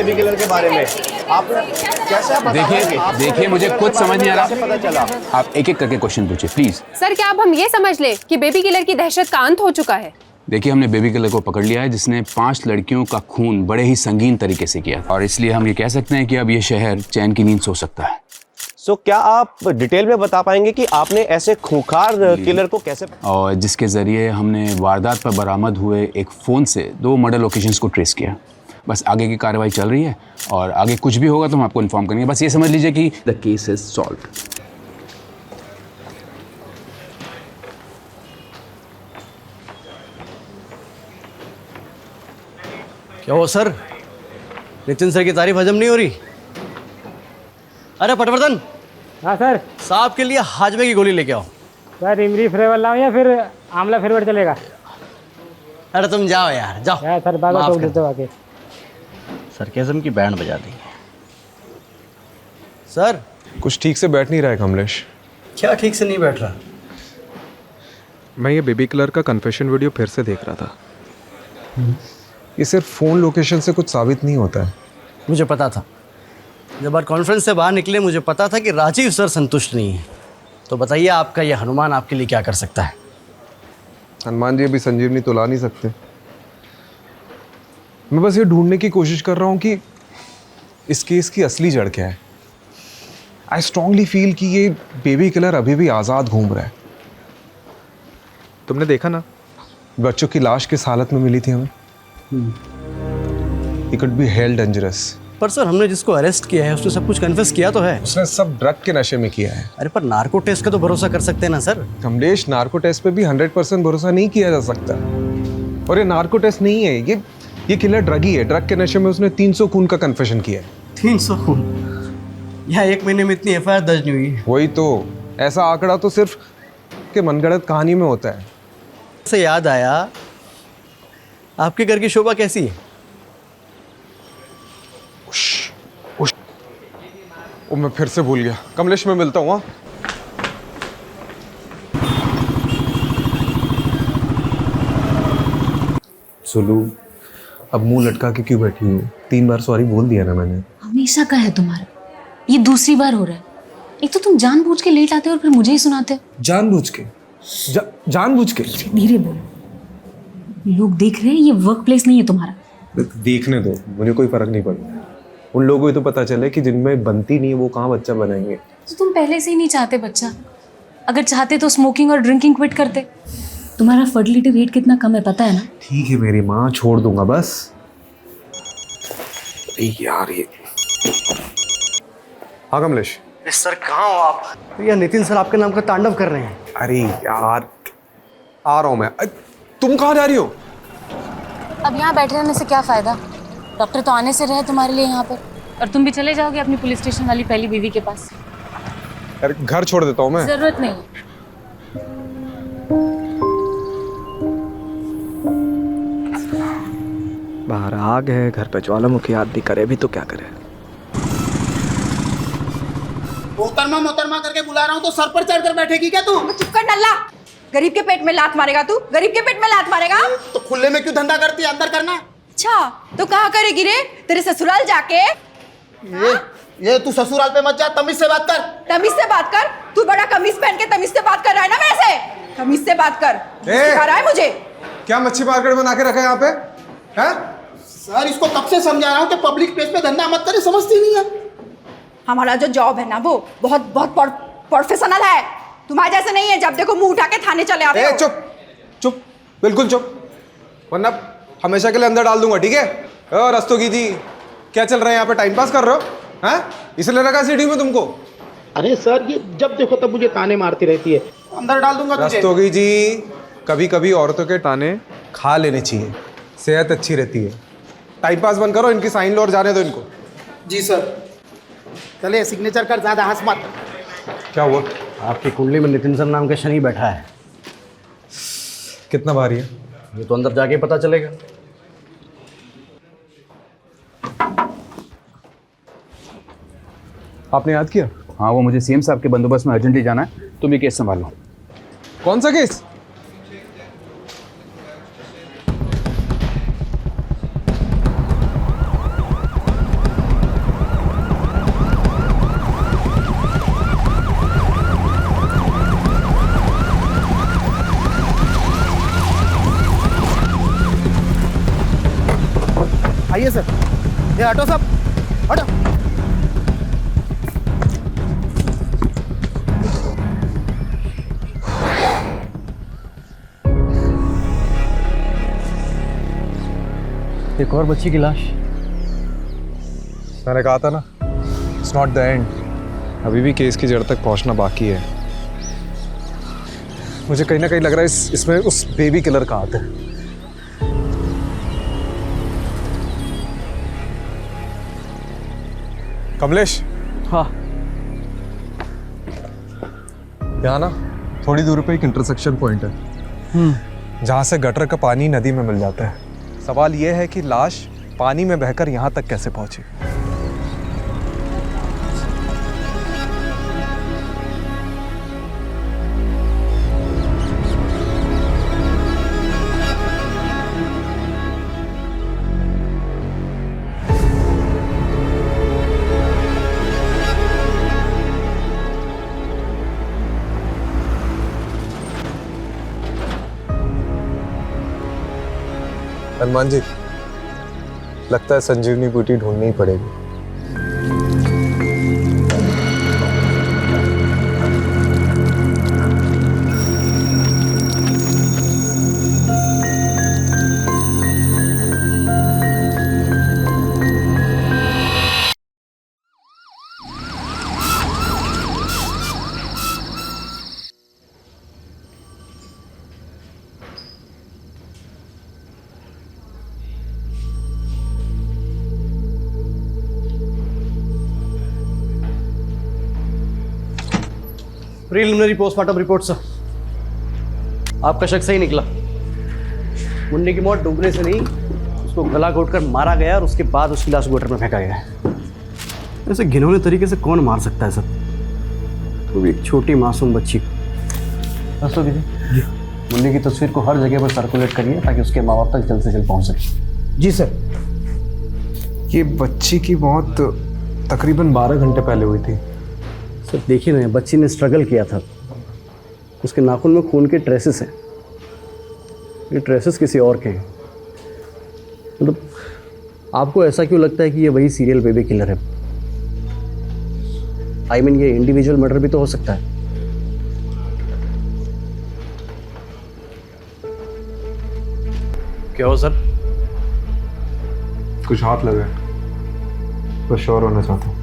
Baby killer के बारे में आप कैसे आप देखिए मुझे कुछ समझ नहीं आ रहा। पता चला? आप एक एक करके क्वेश्चन पूछिए प्लीज। सर क्या अब हम ये समझ लें कि बेबी किलर की दहशत का अंत हो चुका है? देखिए हमने बेबी किलर को पकड़ लिया है जिसने 5 लड़कियों का खून बड़े ही संगीन तरीके से किया और इसलिए हम ये कह सकते हैं कि अब ये शहर चैन की नींद सो सकता है। सो क्या आप डिटेल में बता पाएंगे कि आपने ऐसे खूंखार किलर को कैसे, और जिसके ज़रिए हमने वारदात पर बरामद हुए एक फ़ोन से 2 मर्डर लोकेशंस को ट्रेस किया। बस आगे की कार्रवाई चल रही है और आगे कुछ भी होगा तो हम आपको इन्फॉर्म करेंगे। बस ये समझ लीजिए कि द केस इज सॉल्व्ड। क्या हो सर, नितिन सर की तारीफ हजम नहीं हो रही? अरे पटवर्धन। हाँ सर। साहब के लिए हाजमे की गोली लेके आओ। सर इमली फ्लेवर लाऊं या फिर आंवला फ्लेवर चलेगा? अरे तुम जाओ यार, जाओ। यार सर बाबा माफ तो कर। देते आके। सरकेज़म की बैंड बजा दी सर। कुछ ठीक से बैठ नहीं रहा है कमलेश। क्या ठीक से नहीं बैठ रहा? मैं ये बेबी किलर का कन्फेशन वीडियो फिर से देख रहा था। ये सिर्फ फ़ोन लोकेशन से कुछ साबित नहीं होता है। मुझे पता था, जब बार कॉन्फ्रेंस से बाहर निकले मुझे पता था कि राजीव सर संतुष्ट नहीं है। तो बताइए आपका ये हनुमान आपके लिए क्या कर सकता है? हनुमान जी अभी संजीवनी तो ला नहीं सकते। मैं बस ये ढूंढने की कोशिश कर रहा हूँ कि इस केस की असली जड़ क्या है। आई स्ट्रांगली फील कि ये बेबी किलर अभी भी आज़ाद घूम रहा है। तुमने देखा ना, बच्चों की लाश किस हालत में मिली थी हमें। He could be held dangerous। पर सर हमने जिसको अरेस्ट किया है उसने सब कुछ कन्फेस किया तो है। उसने सब ड्रग के नशे में किया है। अरे पर नार्को टेस्ट का तो भरोसा कर सकते हैं ना सर। कमलेश, नार्को टेस्ट पे भी 100% भरोसा नहीं किया जा सकता। और ये नार्को टेस्ट नहीं है, ये किलर ड्रगी है। ड्रग के नशे में उसने 300 खून का कन्फेशन किया है। 300 खून? यहाँ 1 महीने में इतनी FIR दर्ज नहीं हुई। वही तो, ऐसा आंकड़ा तो सिर्फ के मनगढ़ंत कहानी में होता है। से याद आया, आपके घर की शोभा कैसी है? ओ मैं फिर से भूल गया। कमलेश मैं मिलता हूँ। सुलू, अब मुंह लटका के क्यों बैठी हूँ? 3 बार सॉरी बोल दिया ना मैंने। हमेशा का है तुम्हारा, ये दूसरी बार हो रहा है। एक तो तुम जानबूझ के लेट आते हो और फिर मुझे ही सुनाते हो। जानबूझ के? जानबूझ के? धीरे बोलो, लोग देख रहे हैं। ये वर्क प्लेस नहीं है तुम्हारा। देखने दो, मुझे कोई फर्क नहीं पड़ता। उन लोगों को तो पता चले कि जिनमें बनती नहीं है वो कहाँ बच्चा बनाएंगे। तो तुम पहले से ही नहीं चाहते बच्चा। अगर चाहते तो स्मोकिंग और ड्रिंकिंग क्विट करते। तुम्हारा फर्टिलिटी रेट कितना कम है पता है ना? ठीक है मेरी माँ, छोड़ दूंगा बस। यार ये। हाँ कमलेश। सर कहाँ हो आप? भैया नितिन सर आपके नाम का तांडव कर रहे हैं। अरे यार, आ रहा हूँ मैं। तुम कहाँ जा रही हो? अब यहाँ बैठे रहने से क्या फायदा? डॉक्टर तो आने से रहे तुम्हारे लिए यहाँ पर। और तुम भी चले जाओगे अपनी पुलिस स्टेशन वाली पहली बीवी के पास। यार घर छोड़ देता हूँ मैं। जरूरत नहीं। बाहर आग है, घर पे ज्वालामुखी आदमी करे भी तो क्या करे। मोहतरमा करके बुला रहा हूँ तो सर पर चढ़ कर बैठेगी क्या तू? चुप कर नल्ला। गरीब के पेट में लात मारेगा तू? गरीब के पेट में लात मारेगा? तो खुले में क्यों धंधा करती है? अंदर करना। अच्छा तो कहाँ करेगी रे? तेरे ससुराल जाके? ये तू ससुराल पे मत जा, तमीज से बात कर। तमीज से बात कर? तू बड़ा कमीज पहन के तमीज से बात कर रहा है ना मेरे से? तमीज से बात कर। सिखा रहा है मुझे? क्या मच्छी मार्केट बना के रखा है यहाँ पे? हैं? सर इसको कब से समझा रहा हूँ कि पब्लिक प्लेस पे धंधा मत करे, समझती नहीं है। हमारा जो जॉब है ना वो बहुत बहुत प्रोफेशनल है। तुम्हारे जैसे नहीं है, जब देखो मुंह उठा के थाने चले आते हो। चुप चुप, बिल्कुल चुप, वरना हमेशा के लिए अंदर डाल दूंगा, ठीक है? और रस्तोगी जी, क्या चल रहा है यहाँ पे? टाइम पास कर रहे हो? हैं? इसलिए रखा सीढ़ी में तुमको? अरे सर ये जब देखो तब मुझे ताने मारती रहती है। अंदर डाल दूंगा तुझे। रस्तोगी जी, कभी कभी औरतों के ताने खा लेने चाहिए, सेहत अच्छी रहती है। टाइम पास बंद करो, इनकी साइन लो और जाने दो इनको। जी सर। चले सिग्नेचर कर, ज्यादा हंस मत। क्या हुआ? आपकी कुंडली में नितिन सर नाम का शनि बैठा है। कितना भारी है? ये तो अंदर जाके पता चलेगा। आपने याद किया? हाँ, वो मुझे सीएम साहब के बंदोबस्त में अर्जेंटली जाना है, तुम ये केस संभाल लो। कौन सा केस? आइए सर, ये हटो सब, हटो। एक और बच्ची की लाश। मैंने कहा था ना, इट्स नॉट द एंड। अभी भी केस की जड़ तक पहुंचना बाकी है। मुझे कहीं ना कहीं लग रहा है इसमें उस बेबी किलर का हाथ है। कमलेश। हाँ। यहाँ ना थोड़ी दूर पे एक इंटरसेक्शन पॉइंट है जहाँ से गटर का पानी नदी में मिल जाता है। सवाल यह है कि लाश पानी में बहकर यहाँ तक कैसे पहुंची। हनुमान जी, लगता है संजीवनी बूटी ढूंढनी ही पड़ेगी। Preliminary postmortem report sir. आपका शक सही निकला। मुन्नी की मौत डूबने से नहीं, उसको गला घोटकर मारा गया और उसके बाद उसकी लाश गटर में फेंका गया है। ऐसे घिनौने तरीके से कौन मार सकता है सर, वो भी एक छोटी मासूम बच्ची को। बस जी, मुन्नी की तस्वीर को हर जगह पर सर्कुलेट करिए ताकि उसके माँ बाप तक जल्द से जल्द पहुँच सके। जी सर। ये बच्ची की मौत तकरीबन 12 घंटे पहले हुई थी। सर देखिए ना, बच्ची ने स्ट्रगल किया था, उसके नाखून में खून के ट्रेसेस हैं। ये ट्रेसेस किसी और के हैं। मतलब आपको ऐसा क्यों लगता है कि ये वही सीरियल बेबी किलर है? आई मीन ये इंडिविजुअल मर्डर भी तो हो सकता है। क्या हो सर? कुछ हाथ लगे तो श्योर होना चाहता हूँ।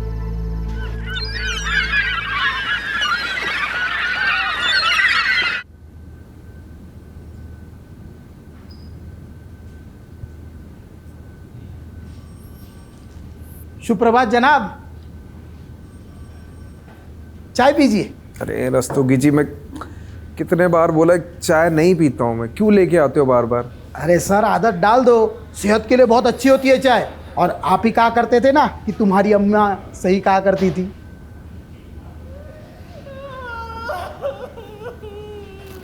सुप्रभात जनाब, चाय पीजिए। अरे रस्तोगी जी, मैं कितने बार बोला चाय नहीं पीता हूँ मैं, क्यों लेके आते हो बार बार? अरे सर आदत डाल दो, सेहत के लिए बहुत अच्छी होती है चाय। और आप ही कहा करते थे ना कि तुम्हारी अम्मा सही कहा करती थी।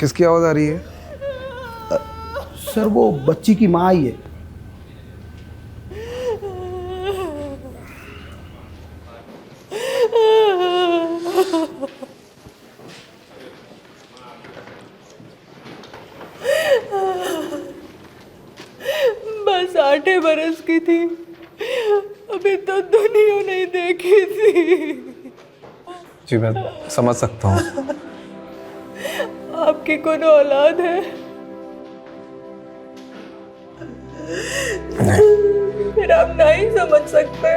किसकी आवाज आ रही है? सर वो बच्ची की माँ आई है। बस 8 बरस की थी, अभी तो दुनिया नहीं देखी थी। जी मैं समझ सकता हूँ। आपकी कौन औलाद है? फिर आप नहीं समझ सकते,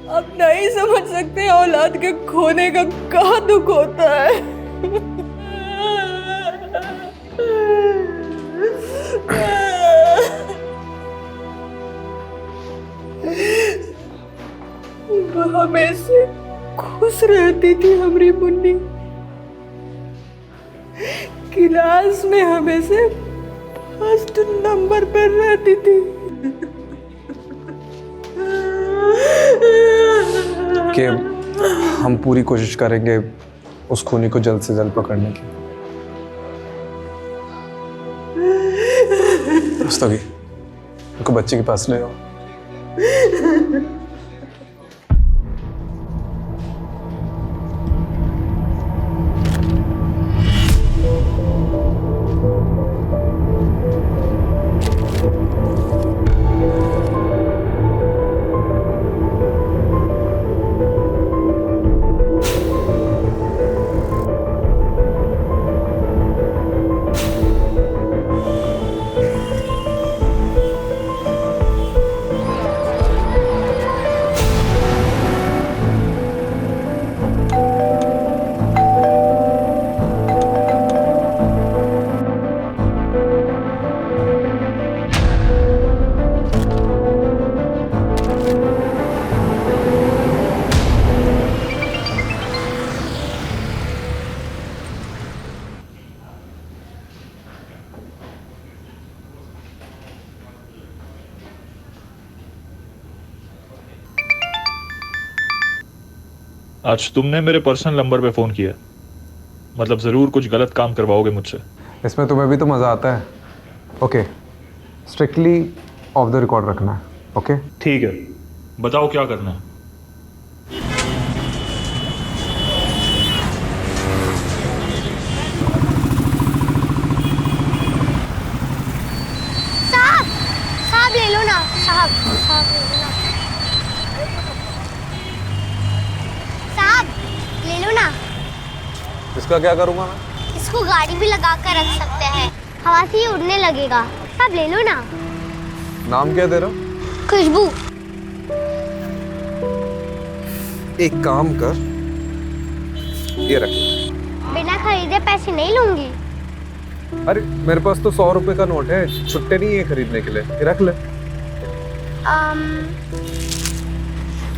आप नहीं समझ सकते औलाद के खोने का क्या दुख होता है। वो हमेशा खुश रहती थी हमारी मुन्नी, क्लास में हमेशा फर्स्ट नंबर पर रहती थी। कि हम पूरी कोशिश करेंगे उस खूनी को जल्द से जल्द पकड़ने की। रस्तोगी, उनको बच्चे के पास ले आओ। आज तुमने मेरे पर्सनल नंबर पे फ़ोन किया, मतलब ज़रूर कुछ गलत काम करवाओगे मुझसे। इसमें तुम्हें भी तो मज़ा आता है। Okay, strictly of the record रखना है। ओके ठीक है, बताओ क्या करना है। साहब ले लो ना, साहब ले लो ना, साहब ले लो ना। इसका क्या करूँगा मैं? इसको गाड़ी भी लगा कर रख सकते हैं, हवा से ही उड़ने लगेगा। साहब ले लो ना। नाम क्या दे रहा? खुशबू। एक काम कर, ये रख। बिना खरीदे पैसे नहीं लूंगी। अरे मेरे पास तो 100 रुपए का नोट है, छुट्टे नहीं है खरीदने के लिए, ये रख ले।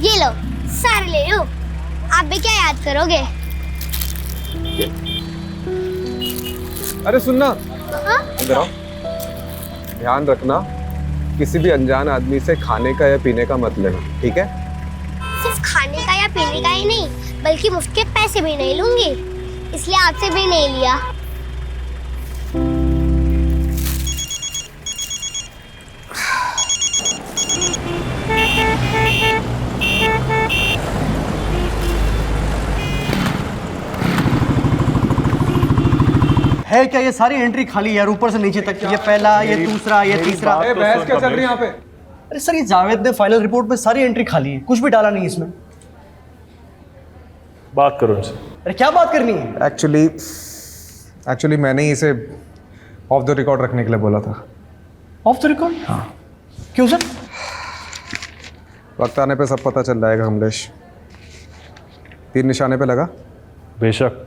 ये लो, सारे ले लो। आप भी क्या याद करोगे? अरे सुनना, हाँ? इधर आओ। ध्यान रखना, किसी भी अनजान आदमी से खाने का या पीने का मत लेना, ठीक है? सिर्फ खाने का या पीने का ही नहीं, बल्कि मुफ्त के पैसे भी नहीं लूंगी, इसलिए आपसे भी नहीं लिया। है क्या ये सारी एंट्री खाली यार, ऊपर से नीचे तक। ये पहला, ये दूसरा, ये तीसरा। बहस क्या चल रही है यहाँ पे? अरे सर, ये जावेद ने फाइनल रिपोर्ट में सारी एंट्री खाली है, कुछ भी डाला नहीं इसमें। बात करो इनसे। अरे क्या बात करनी है? एक्चुअली मैंने ही इसे ऑफ द रिकॉर्ड रखने के लिए बोला था। Of the record? हाँ। क्यों सर? वक्त आने पे सब पता चल जाएगा कमलेश। तीर निशाने पे लगा? बेशक,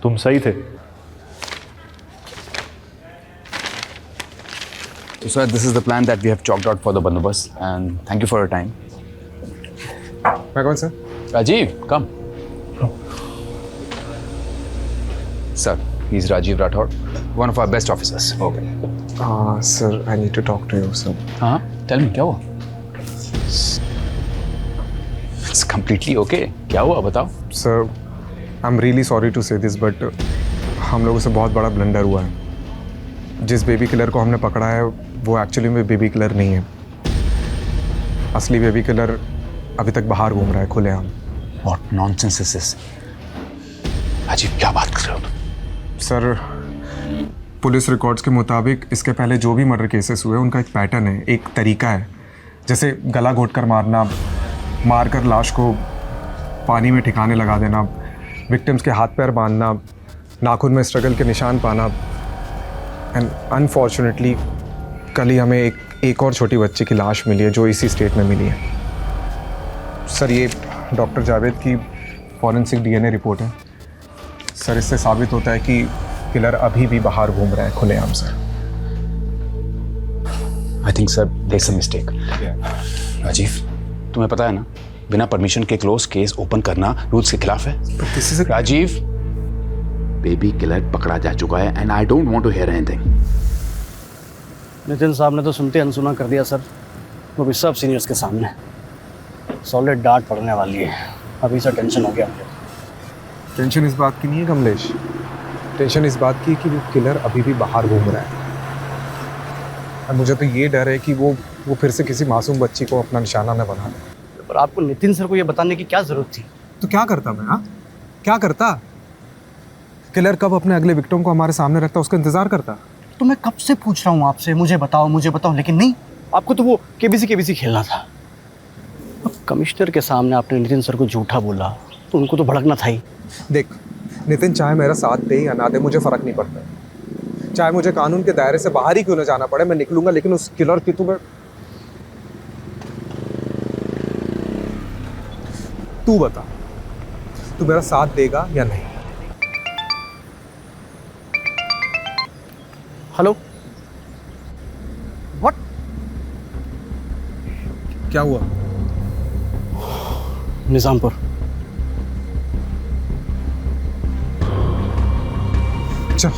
तुम सही थे। So sir, this is the plan that we have chalked out for the bandobast, and thank you for your time. मैं कौन sir? Rajiv, come. Sir, he's Rajiv Rathod, one of our best officers. Okay. Sir, I need to talk to you, sir. हाँ, tell me क्या हुआ? It's completely okay. क्या हुआ बताओ? Sir, I'm really sorry to say this, but हम लोगों से बहुत बड़ा ब्लंडर हुआ है। जिस बेबी किलर को हमने पकड़ा है वो एक्चुअली में बेबी किलर नहीं है। असली बेबी किलर अभी तक बाहर घूम रहा है खुलेआम। What nonsense is this? अजीब क्या बात कर रहे हो तुम? सर, पुलिस रिकॉर्ड्स के मुताबिक इसके पहले जो भी मर्डर केसेस हुए उनका एक पैटर्न है, एक तरीका है। जैसे गला घोंटकर मारना, मारकर लाश को पानी में ठिकाने लगा देना, विक्टिम्स के हाथ पैर बांधना, नाखून में स्ट्रगल के निशान पाना। एंड अनफॉर्चुनेटली कल ही हमें एक और छोटी बच्ची की लाश मिली है जो इसी स्टेट में मिली है। सर, ये डॉक्टर जावेद की फॉरेंसिक डीएनए रिपोर्ट है। सर, इससे साबित होता है कि किलर अभी भी बाहर घूम रहा है खुलेआम से। I think sir, there's a mistake. Rajiv, तुम्हें पता है ना, बिना परमिशन के क्लोज केस ओपन करना रूल्स के खिलाफ है। राजीव, बेबी किलर पकड़ा जा चुका है and I don't want to hear anything. Nitin साहब ने तो सुनते अनसुना कर दिया सर, वो भी सब सीनियर्स के सामने। सॉलिड डांट पड़ने वाली है। अभी से टेंशन हो गया मुझे। टेंशन इस बात की नहीं है कमलेश, टेंशन इस बात की कि वो किलर अभी भी बाहर घूम रहा है। और मुझे तो ये डर है कि वो फिर से किसी मासूम बच्ची को अपना निशाना न बना ले। पर आपको नितिन सर को ये बताने की क्या जरूरत थी? तो क्या करता मैं? हाँ, क्या करता? किलर कब अपने अगले विक्टिम को हमारे सामने रखता, उसका इंतजार करता। तो मैं कब से पूछ रहा हूँ आपसे, मुझे बताओ, लेकिन नहीं, आपको तो वो केबीसी खेलना था। अब कमिश्नर के सामने आपने नितिन सर को झूठा बोला तो उनको तो भड़कना था ही। देख नितिन, चाहे मेरा साथ दे या ना दे मुझे फ़र्क नहीं पड़ता। चाहे मुझे कानून के दायरे से बाहर ही क्यों ना जाना पड़े, मैं निकलूंगा, लेकिन उस किलर की तू बता, तू मेरा साथ देगा या नहीं? Hello, what? क्या हुआ? निजामपुर। चल।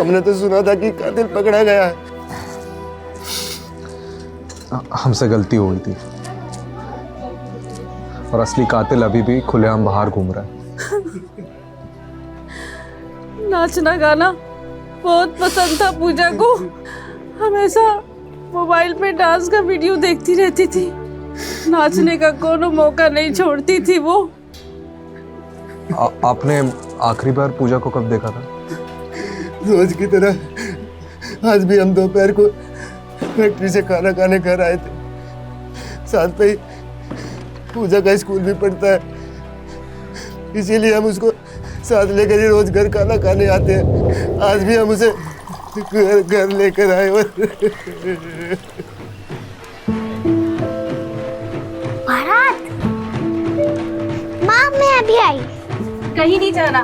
हमने तो सुना था कि कातिल पकड़ा गया है। हमसे गलती हो गई थी और असली कातिल अभी भी खुलेआम बाहर घूम रहा है। नाचना गाना बहुत पसंद था पूजा को। हमेशा मोबाइल पे डांस का वीडियो देखती रहती थी। नाचने का कोनो मौका नहीं छोड़ती थी वो। आपने आखिरी बार पूजा को कब देखा था? रोज की तरह आज भी हम दोपहर को फैक्ट्री से खाना खाने घर आए थे। साथ में ही पूजा का स्कूल भी पढ़ता है, इसीलिए हम उसको साथ लेकर ही रोज घर खाना खाने आते हैं। आज भी हम उसे घर लेकर आए। भारत, माँ मैं अभी आई। कहीं नहीं जाना,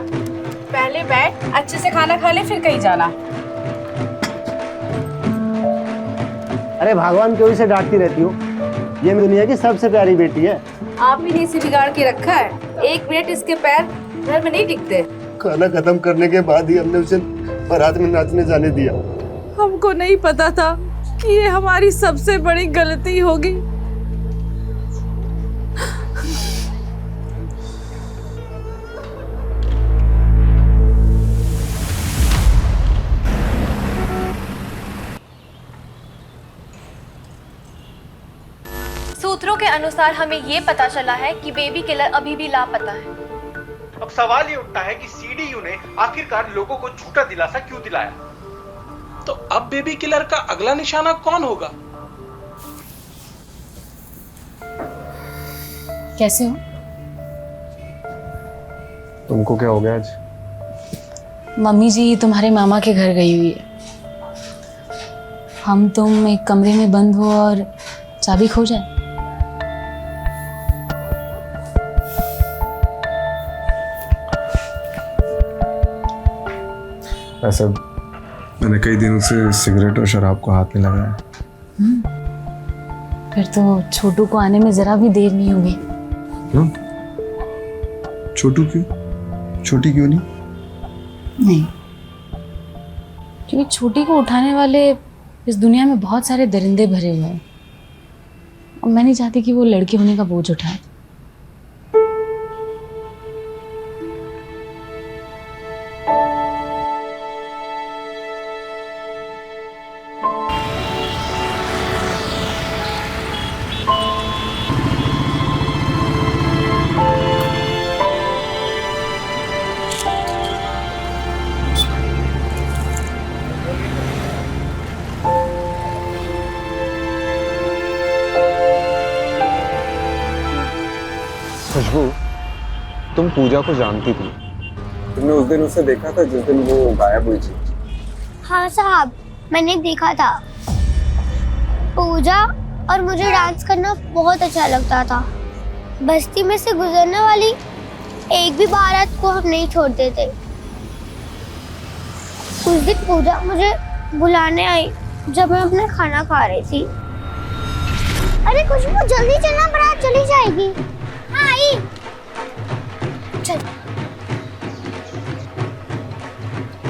पहले बैठ अच्छे से खाना खा ले फिर कहीं जाना। अरे भगवान क्यों इसे डांटती रहती हो? ये दुनिया की सबसे प्यारी बेटी है। आप ही ने इसे बिगाड़ के रखा है। 1 मिनट इसके पैर घर में नहीं टिकते। खाना खत्म करने के बाद ही हमने उसे बारात में नाचने जाने दिया। हमको नहीं पता था कि ये हमारी सबसे बड़ी गलती होगी। सूत्रों के अनुसार हमें ये पता चला है कि बेबी किलर अभी भी लापता है। अब सवाल ये उठता है कि सीडीयू ने आखिरकार लोगों को झूठा दिलासा क्यों दिलाया? तो अब बेबी किलर का अगला निशाना कौन होगा? कैसे हो? तुमको क्या हो गया आज? मम्मी जी तुम्हारे मामा के घर गई हुई है। हम तुम एक कमरे में बंद हो और चाबी खो जाए। ऐसे मैंने कई दिनों से सिगरेट और शराब को हाथ नहीं लगाया। फिर तो छोटू को आने में जरा भी देर नहीं होगी। क्यों? छोटू क्यों? छोटी क्यों नहीं? नहीं, क्योंकि छोटी को उठाने वाले इस दुनिया में बहुत सारे दरिंदे भरे हुए हैं और मैं नहीं चाहती कि वो लड़के होने का बोझ उठाए। खुशबू, तुम पूजा को जानती थी? तुमने उस दिन उसे देखा था जिस दिन वो गायब हुई थी? हाँ साहब, मैंने देखा था। पूजा और मुझे डांस करना बहुत अच्छा लगता था। बस्ती में से गुजरने वाली एक भी बारात को हम नहीं छोड़ते थे। उस दिन पूजा मुझे बुलाने आई जब मैं अपना खाना खा रही थी। अरे खुशबू जल्दी चलना, बारात चली जाएगी। हाँ आई। चल।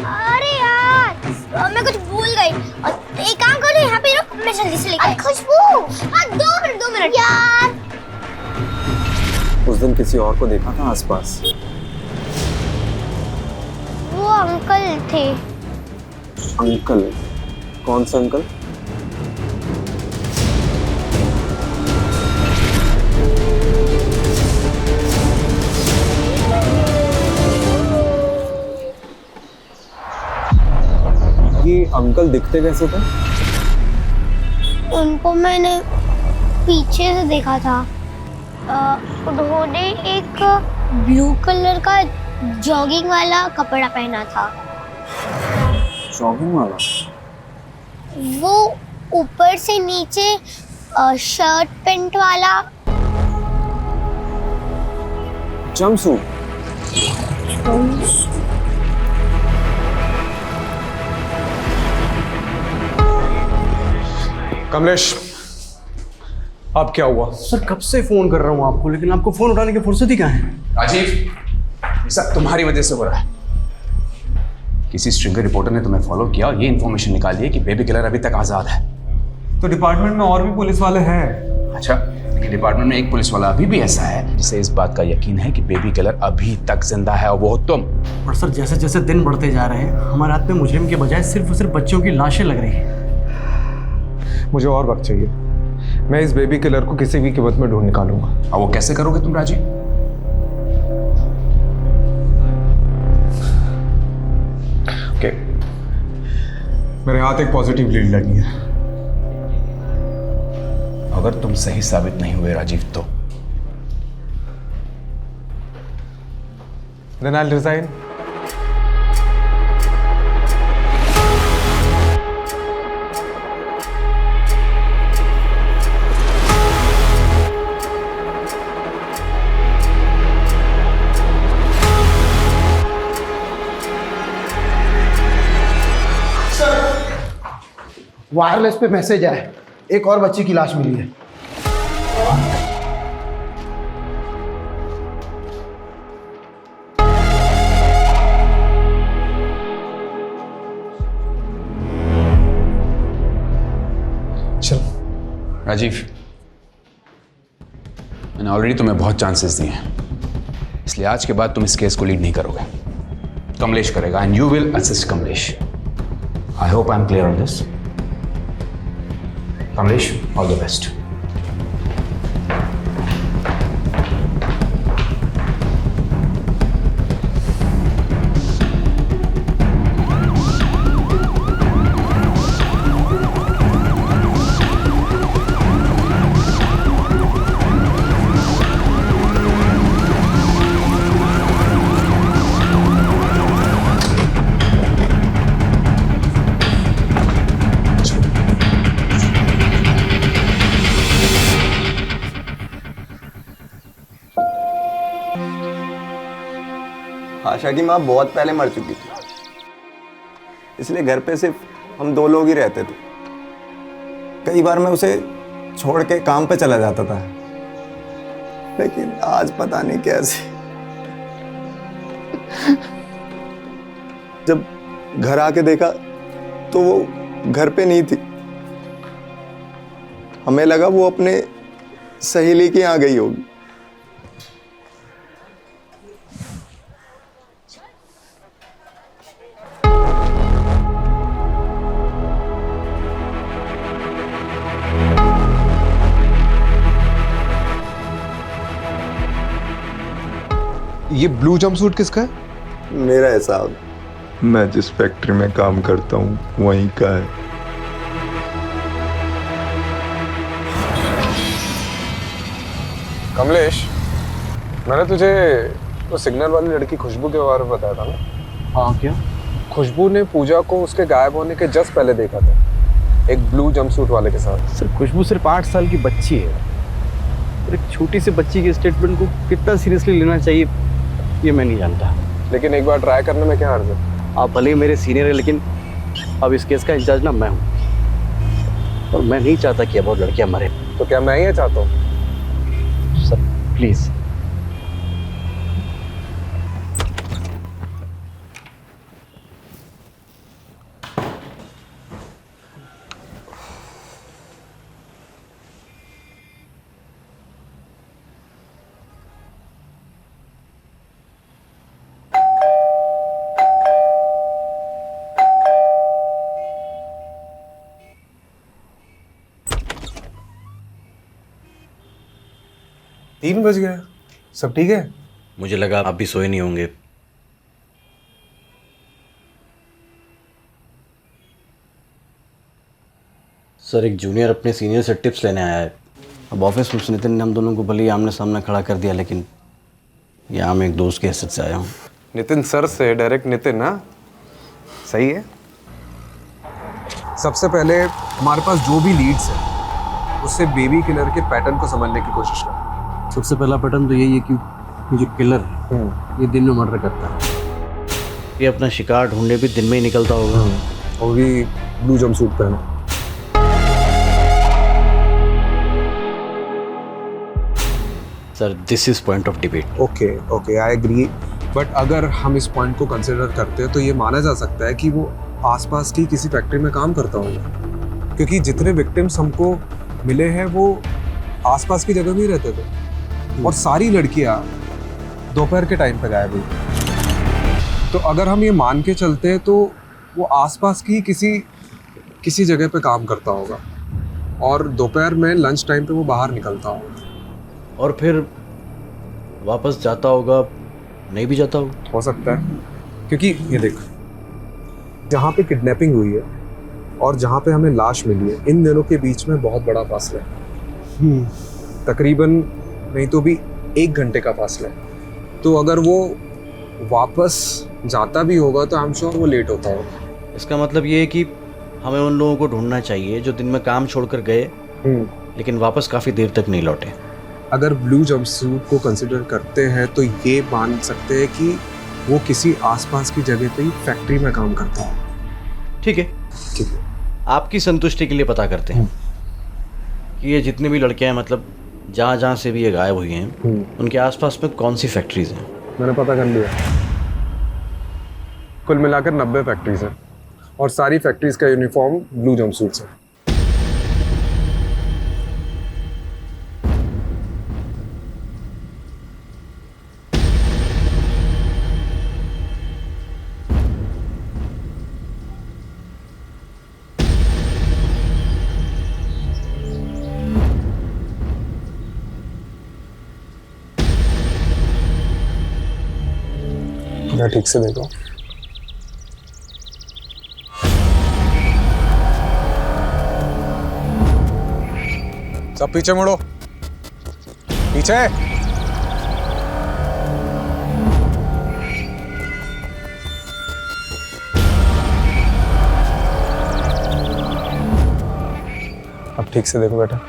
अरे यार मैं कुछ भूल गई। एक काम करो, यहाँ पे रुक, मैं जल्दी से लेकर। खुशबू हाँ 2 मिनट यार। उस दिन किसी और को देखा था आसपास? वो अंकल थे। अंकल? कौन सा अंकल? ये अंकल दिखते कैसे थे? उनको मैंने पीछे से देखा था। उन्होंने एक ब्लू कलर का जॉगिंग वाला कपड़ा पहना था। जॉगिंग वाला? वो ऊपर से नीचे शर्ट पैंट वाला। जंपसूट? कमलेश, अब क्या हुआ? सर कब से फोन कर रहा हूँ आपको, लेकिन आपको फोन उठाने की फुर्सत ही कहाँ है? राजीव, ये सब तुम्हारी वजह से हो रहा है। किसी स्ट्रिंगर रिपोर्टर ने तुम्हें फॉलो किया और ये इन्फॉर्मेशन निकाली है कि बेबी किलर अभी तक आज़ाद है। तो डिपार्टमेंट में और भी पुलिस वाले हैं। अच्छा, लेकिन डिपार्टमेंट में एक पुलिस वाला अभी भी ऐसा है जिसे इस बात का यकीन है कि बेबी किलर अभी तक जिंदा है, और वो तुम। पर सर, जैसे जैसे दिन बढ़ते जा रहे हैं हमारे हाथ में मुजरिम के बजाय सिर्फ और सिर्फ बच्चों की लाशें लग रही हैं। मुझे और वक्त चाहिए। मैं इस बेबी किलर को किसी भी कीमत में ढूंढ निकालूंगा। और वो कैसे करोगे तुम राजी? ओके, मेरे हाथ एक पॉजिटिव लीड लगी है। अगर तुम सही साबित नहीं हुए राजीव तो Then I'll resign. वायरलेस पे मैसेज आया, एक और बच्ची की लाश मिली है। चल राजीव, मैंने ऑलरेडी तुम्हें बहुत चांसेस दिए हैं, इसलिए आज के बाद तुम इस केस को लीड नहीं करोगे। कमलेश करेगा and you will assist Kamlesh. I hope I am clear on this. Kamlesh, all the best. Asha की माँ बहुत पहले मर चुकी थी, इसलिए घर पे सिर्फ हम दो लोग ही रहते थे। कई बार मैं उसे छोड़ के काम पे चला जाता था, लेकिन आज पता नहीं कैसे जब घर आके देखा तो वो घर पे नहीं थी। हमें लगा वो अपने सहेली के यहाँ गई होगी। ये ब्लू जंपसूट किसका है? मेरा है साहब, मैं जिस फैक्ट्री में काम करता हूँ वहीं का है। कमलेश, मैंने तुझे वो सिग्नल वाली लड़की खुशबू के बारे में बताया था ना? हाँ, क्या? खुशबू ने पूजा को उसके गायब होने के जस्ट पहले देखा था, एक ब्लू जंपसूट वाले के साथ। सर, खुशबू सिर्फ 8 साल की बच्ची है, और एक छोटी सी बच्ची के स्टेटमेंट को कितना सीरियसली लेना चाहिए ये मैं नहीं जानता। लेकिन एक बार ट्राई करने में क्या हर्ज है? आप भले ही मेरे सीनियर है, लेकिन अब इस केस का इंचार्ज ना मैं हूँ, और मैं नहीं चाहता कि अब और लड़कियां मरे। तो क्या मैं ये चाहता हूँ? Sir please. तीन बज गया, सब ठीक है? मुझे लगा आप भी सोए नहीं होंगे। सर, एक जूनियर अपने सीनियर से टिप्स लेने आया है। अब ऑफिस में नितिन ने हम दोनों को भले ही आमने सामने खड़ा कर दिया, लेकिन यहाँ मैं एक दोस्त की हैसियत से आया हूँ। नितिन सर से डायरेक्ट नितिन? ना सही है। सबसे पहले हमारे पास जो भी लीड्स है उससे बेबी किलर के पैटर्न को समझने की कोशिश कर। सबसे पहला पैटर्न तो यही है कि ये जो किलर ये दिन में मर्डर करता है। ये अपना शिकार ढूंढने भी दिन में ही निकलता होगा, और भी ब्लू जंपसूट पहना। Sir, this is point of debate. Okay, I agree, but अगर हम इस पॉइंट को कंसिडर करते हैं तो ये माना जा सकता है कि वो आसपास की किसी फैक्ट्री में काम करता होगा, क्योंकि जितने विक्टिम्स हमको मिले हैं वो आसपास की जगह में ही रहते थे और सारी लड़कियां दोपहर के टाइम पे गायब हुई। तो अगर हम ये मान के चलते हैं तो वो आसपास की किसी जगह पे काम करता होगा और दोपहर में लंच टाइम पे वो बाहर निकलता होगा और फिर वापस जाता होगा, नहीं भी जाता हो सकता है, क्योंकि ये देख, जहाँ पे किडनैपिंग हुई है और जहाँ पे हमें लाश मिली है, इन दोनों के बीच में बहुत बड़ा फासला है। तकरीबन नहीं तो भी 1 घंटे का फासला है। तो अगर वो वापस जाता भी होगा तो आई एम श्योर वो लेट होता होगा। इसका मतलब ये है कि हमें उन लोगों को ढूंढना चाहिए जो दिन में काम छोड़कर गए लेकिन वापस काफ़ी देर तक नहीं लौटे। अगर ब्लू जंपसूट को कंसिडर करते हैं तो ये मान सकते हैं कि वो किसी आसपास की जगह पे ही फैक्ट्री में काम करता है। ठीक है, आपकी संतुष्टि के लिए पता करते हैं कि ये जितनी भी लड़कियां हैं, मतलब जहाँ जहाँ से भी ये गायब हुई हैं, उनके आसपास में कौन सी फैक्ट्रीज हैं। मैंने पता कर लिया, कुल मिलाकर 90 फैक्ट्रीज हैं और सारी फैक्ट्रीज का यूनिफॉर्म ब्लू जंपसूट्स है। मैं ठीक से देखो, सब पीछे मुड़ो, पीछे। अब ठीक से देखो बेटा।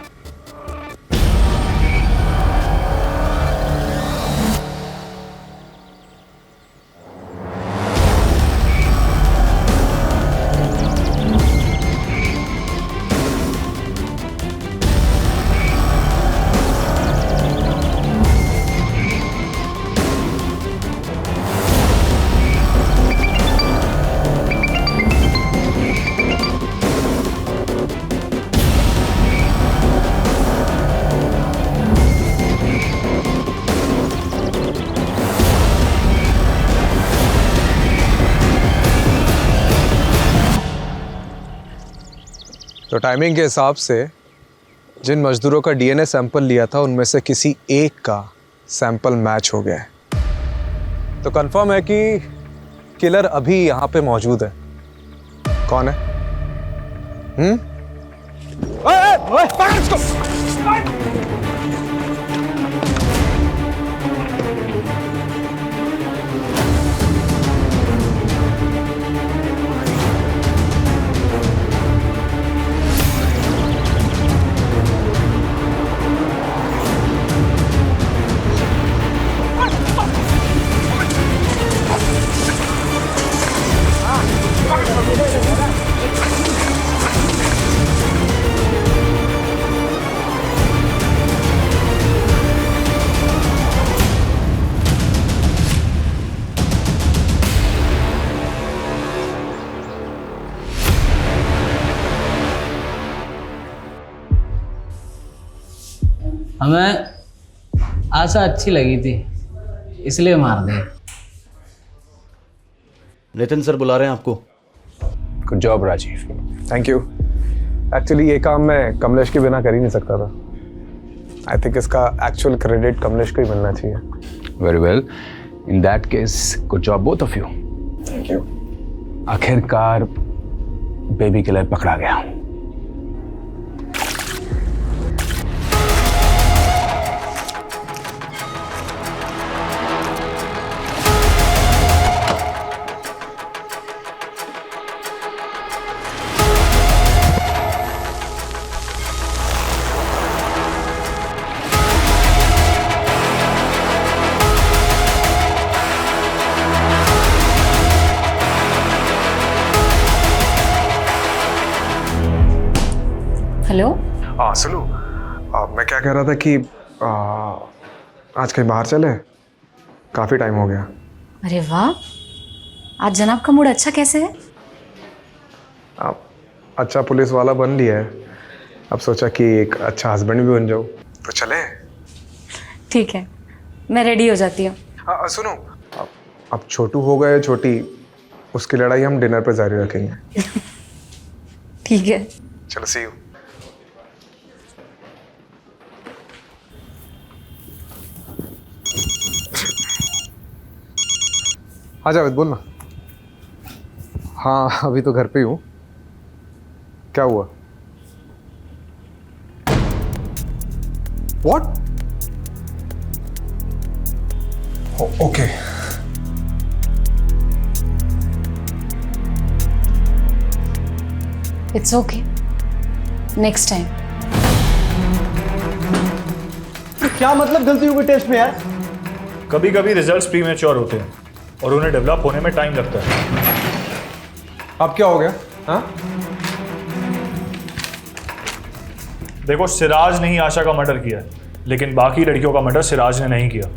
तो टाइमिंग के हिसाब से जिन मजदूरों का डीएनए सैंपल लिया था उनमें से किसी एक का सैंपल मैच हो गया है। तो कंफर्म है कि किलर अभी यहाँ पे मौजूद है। कौन है? पकड़ इसको। हमें आशा अच्छी लगी थी इसलिए मार दे। नितिन सर बुला रहे हैं आपको। Good job Rajiv. Thank you. Actually ये काम मैं कमलेश के बिना कर ही नहीं सकता था। आई थिंक इसका एक्चुअल क्रेडिट कमलेश को ही मिलना चाहिए। Very well, in that case good job both of you. Thank you. आखिरकार बेबी किलर पकड़ा गया। हेलो। हाँ सुनो, मैं क्या कह रहा था कि आज कहीं बाहर चले, काफ़ी टाइम हो गया। अरे वाह, आज जनाब का मूड अच्छा कैसे है? आप अच्छा पुलिस वाला बन लिया है, अब सोचा कि एक अच्छा हस्बैंड भी बन जाओ, तो चले। ठीक है, मैं रेडी हो जाती हूँ। सुनो, अब छोटू हो गए छोटी, उसकी लड़ाई हम डिनर पे जारी रखेंगे। ठीक है, चलो, सी यू। आ जावेद, बोल ना। हाँ, अभी तो घर पे ही हूँ। क्या हुआ? What? Okay. It's okay, next time. क्या मतलब गलती हो गई टेस्ट में यार? कभी कभी रिजल्ट्स प्रीमेच्योर होते हैं और उन्हें डेवलप होने में टाइम लगता है। अब क्या हो गया? हाँ? देखो, सिराज ने ही आशा का मर्डर किया है, लेकिन बाकी लड़कियों का मर्डर सिराज ने नहीं किया।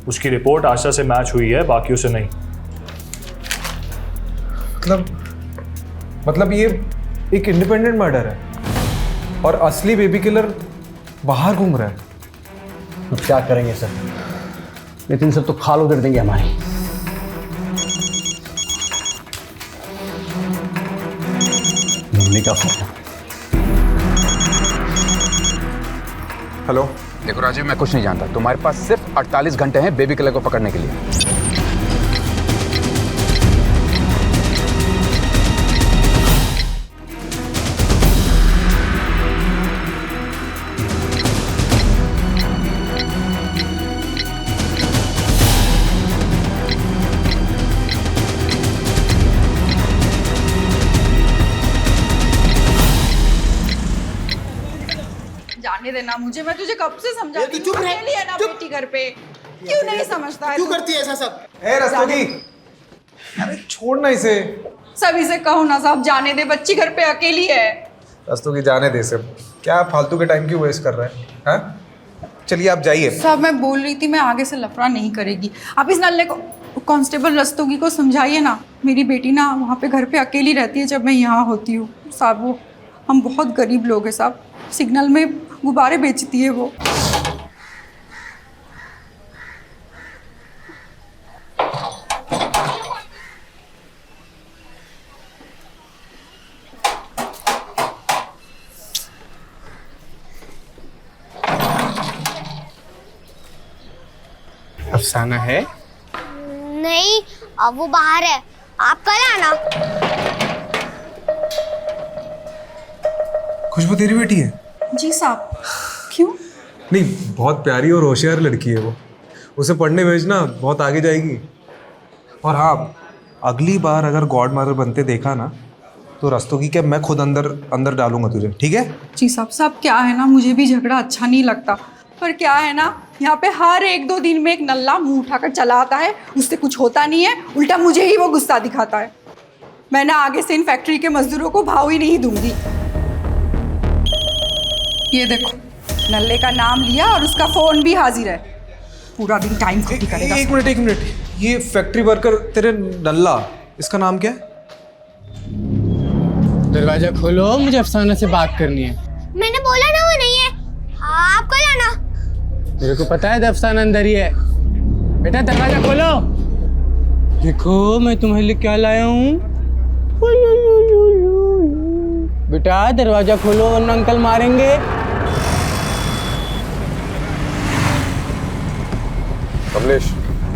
उसकी रिपोर्ट आशा से मैच हुई है, बाकियों से नहीं। मतलब ये एक इंडिपेंडेंट मर्डर है और असली बेबी किलर बाहर घूम रहा है। अब क्या करेंगे सर? नितिन सर तो खाल उधर देंगे हमारी। मुन्नी का फोन। हेलो। देखो राजीव, मैं कुछ नहीं जानता। तुम्हारे पास सिर्फ 48 घंटे हैं बेबी किलर को पकड़ने के लिए। जाने देना मुझे, मैं तुझे कब से समझा रही हूँ। अकेली है ना बेटी घर पे, क्यों नहीं समझता है? क्यों करती है ऐसा सब? रस्तोगी, अरे छोड़ना इसे। सभी से कहो ना साहब, जाने दे, बच्ची घर पे अकेली है। रस्तोगी, जाने दे सब। क्या फालतू के टाइम क्यों वेस्ट कर रहे हैं? हाँ? चलिए आप जाइए। साहब मैं बोल रही थी, मैं आगे से लफड़ा नहीं करेगी। आप इस नल्ले को, कांस्टेबल रस्तोगी को समझाइए ना। मेरी बेटी ना वहाँ पे घर पे अकेली रहती है जब मैं यहाँ होती हूँ साहब। वो हम बहुत गरीब लोग हैं साहब, सिग्नल में गुब्बारे बेचती है वो। अफसाना है? नहीं, अब वो बाहर है, आप कल आना। खुशबू तेरी बेटी है? जी साहब। क्यों? नहीं, बहुत प्यारी और होशियार लड़की है वो। उसे पढ़ने भेजना, बहुत आगे जाएगी। और हाँ, अगली बार अगर गॉड मदर बनते देखा ना, तो रस्तोगी के मैं खुद अंदर डालूंगा तुझे, ठीक है? जी साहब। साहब क्या है ना, मुझे भी झगड़ा अच्छा नहीं लगता, पर क्या है ना, यहाँ पे हर 1-2 दिन में एक नल्ला मुंह उठाकर चला आता है, उससे कुछ होता नहीं है, उल्टा मुझे ही वो गुस्सा दिखाता है। मैं ना आगे से इन फैक्ट्री के मजदूरों को भाव ही नहीं दूंगी। ये देखो, नल्ले का नाम लिया और उसका फोन भी हाजिर है। पूरा दिन टाइम खोटी करेगा। एक मिनट, ये फैक्ट्री वर्कर तेरे नल्ला, इसका नाम क्या है? दरवाजा खोलो, मुझे अफसाना से बात करनी है। मैंने बोला ना वो नहीं है, आप कल आना। मेरे को पता है अफसाना अंदर ही है। बेटा दरवाजा खोलो। देखो मैं तुम्हारे लिए क्या लाया हूँ। बेटा दरवाजा खोलो वरना अंकल मारेंगे। कमलेश,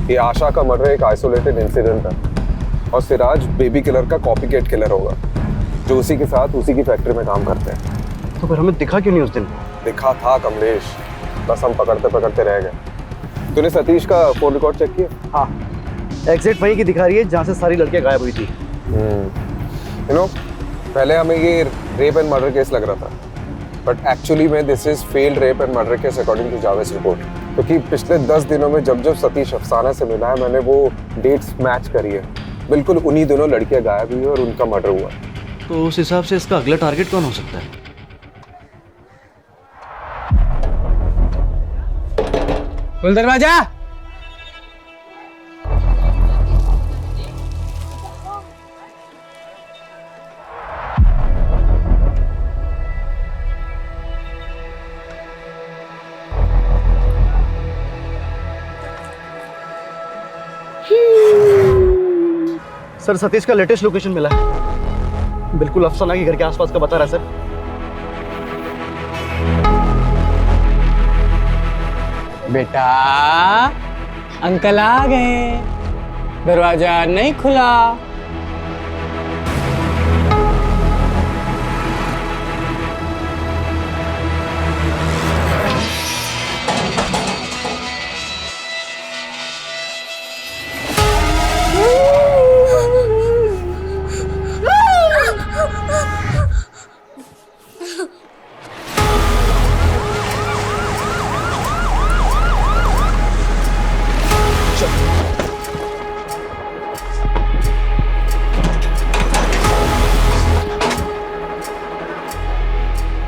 ये आशा का मर्डर एक आइसोलेटेड इंसिडेंट है और सिराज बेबी किलर का कॉपीकैट किलर होगा जो उसी के साथ उसी की फैक्ट्री में काम करते हैं। तो फिर हमें दिखा क्यों नहीं उस दिन? दिखा था कमलेश, बस हम पकड़ते रह गए। तूने सतीश का फोन रिकॉर्ड चेक किया? हाँ, एग्जैक्ट वहीं की दिखा रही है जहाँ से सारी लड़कियाँ गायब हुई थी। पहले हमें ये रेप एंड मर्डर केस लग रहा था, बट एक्चुअली में this is failed rape and murder case according to Javed report. क्योंकि पिछले 10 दिनों में जब सतीश अफसाना से मिला है, मैंने वो डेट्स मैच करी है। बिल्कुल उन्हीं दोनों लड़कियां गायब हुई और उनका मर्डर हुआ। तो उस हिसाब से इसका अगला टारगेट कौन हो सकता है? खोल दरवाजा। सर सतीश का लेटेस्ट लोकेशन मिला है, बिल्कुल अफसाना के घर के आसपास का बता रहा है सर। बेटा अंकल आ गए, दरवाजा नहीं खुला।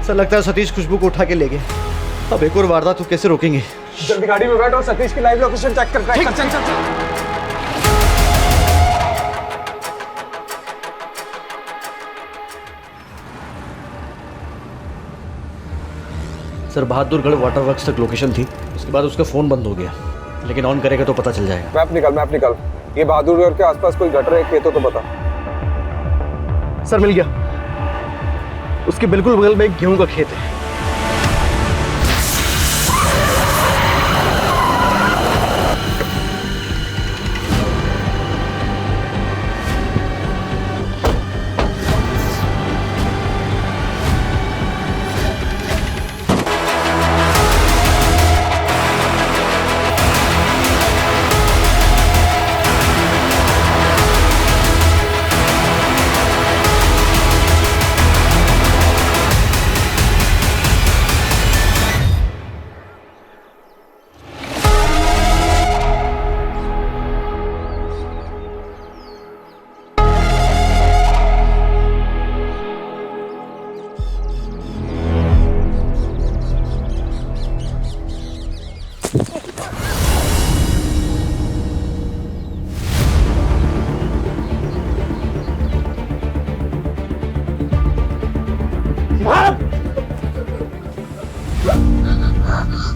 सर लगता है सतीश खुशबू को उठा के ले गए। अब एक और वारदात तो कैसे रोकेंगे? जल्दी गाड़ी में बैठो, सतीश की लाइव लोकेशन चेक कर। चल चल चल सर बहादुरगढ़ वाटर वर्क्स तक लोकेशन थी, उसके बाद उसका फोन बंद हो गया, लेकिन ऑन करेगा तो पता चल जाएगा। मैप निकाल। ये बहादुरगढ़ के आसपास कोई गटर है, खेत हो तो बता। सर मिल गया, उसके बिल्कुल बगल में एक गेहूं का खेत है।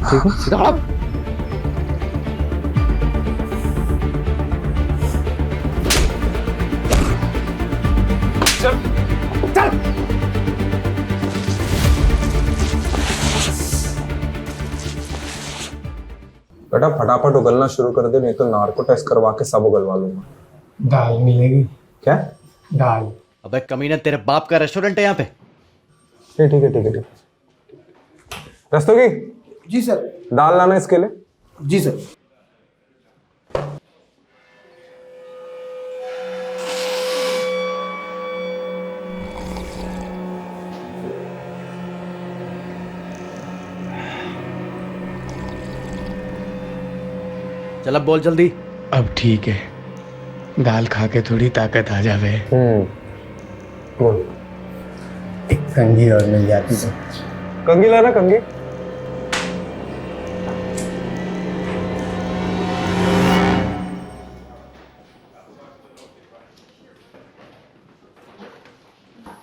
ठीक है, सीधा आप। चल चल। बेटा फटाफट उगलना शुरू कर दे, नहीं तो नार्को टेस्ट करवा के सब उगलवा लूंगा। दाल मिलेगी क्या? दाल। अबे कमीना, तेरे बाप का रेस्टोरेंट है यहाँ पे? ठीक है। रस्तोगी जी सर। दाल लाना इसके लिए। जी सर। चल अब बोल जल्दी। अब ठीक है, दाल खा के थोड़ी ताकत आ जावे। बोल। एक कंघी और मिल जाती तो। कंघी लाना, कंघी।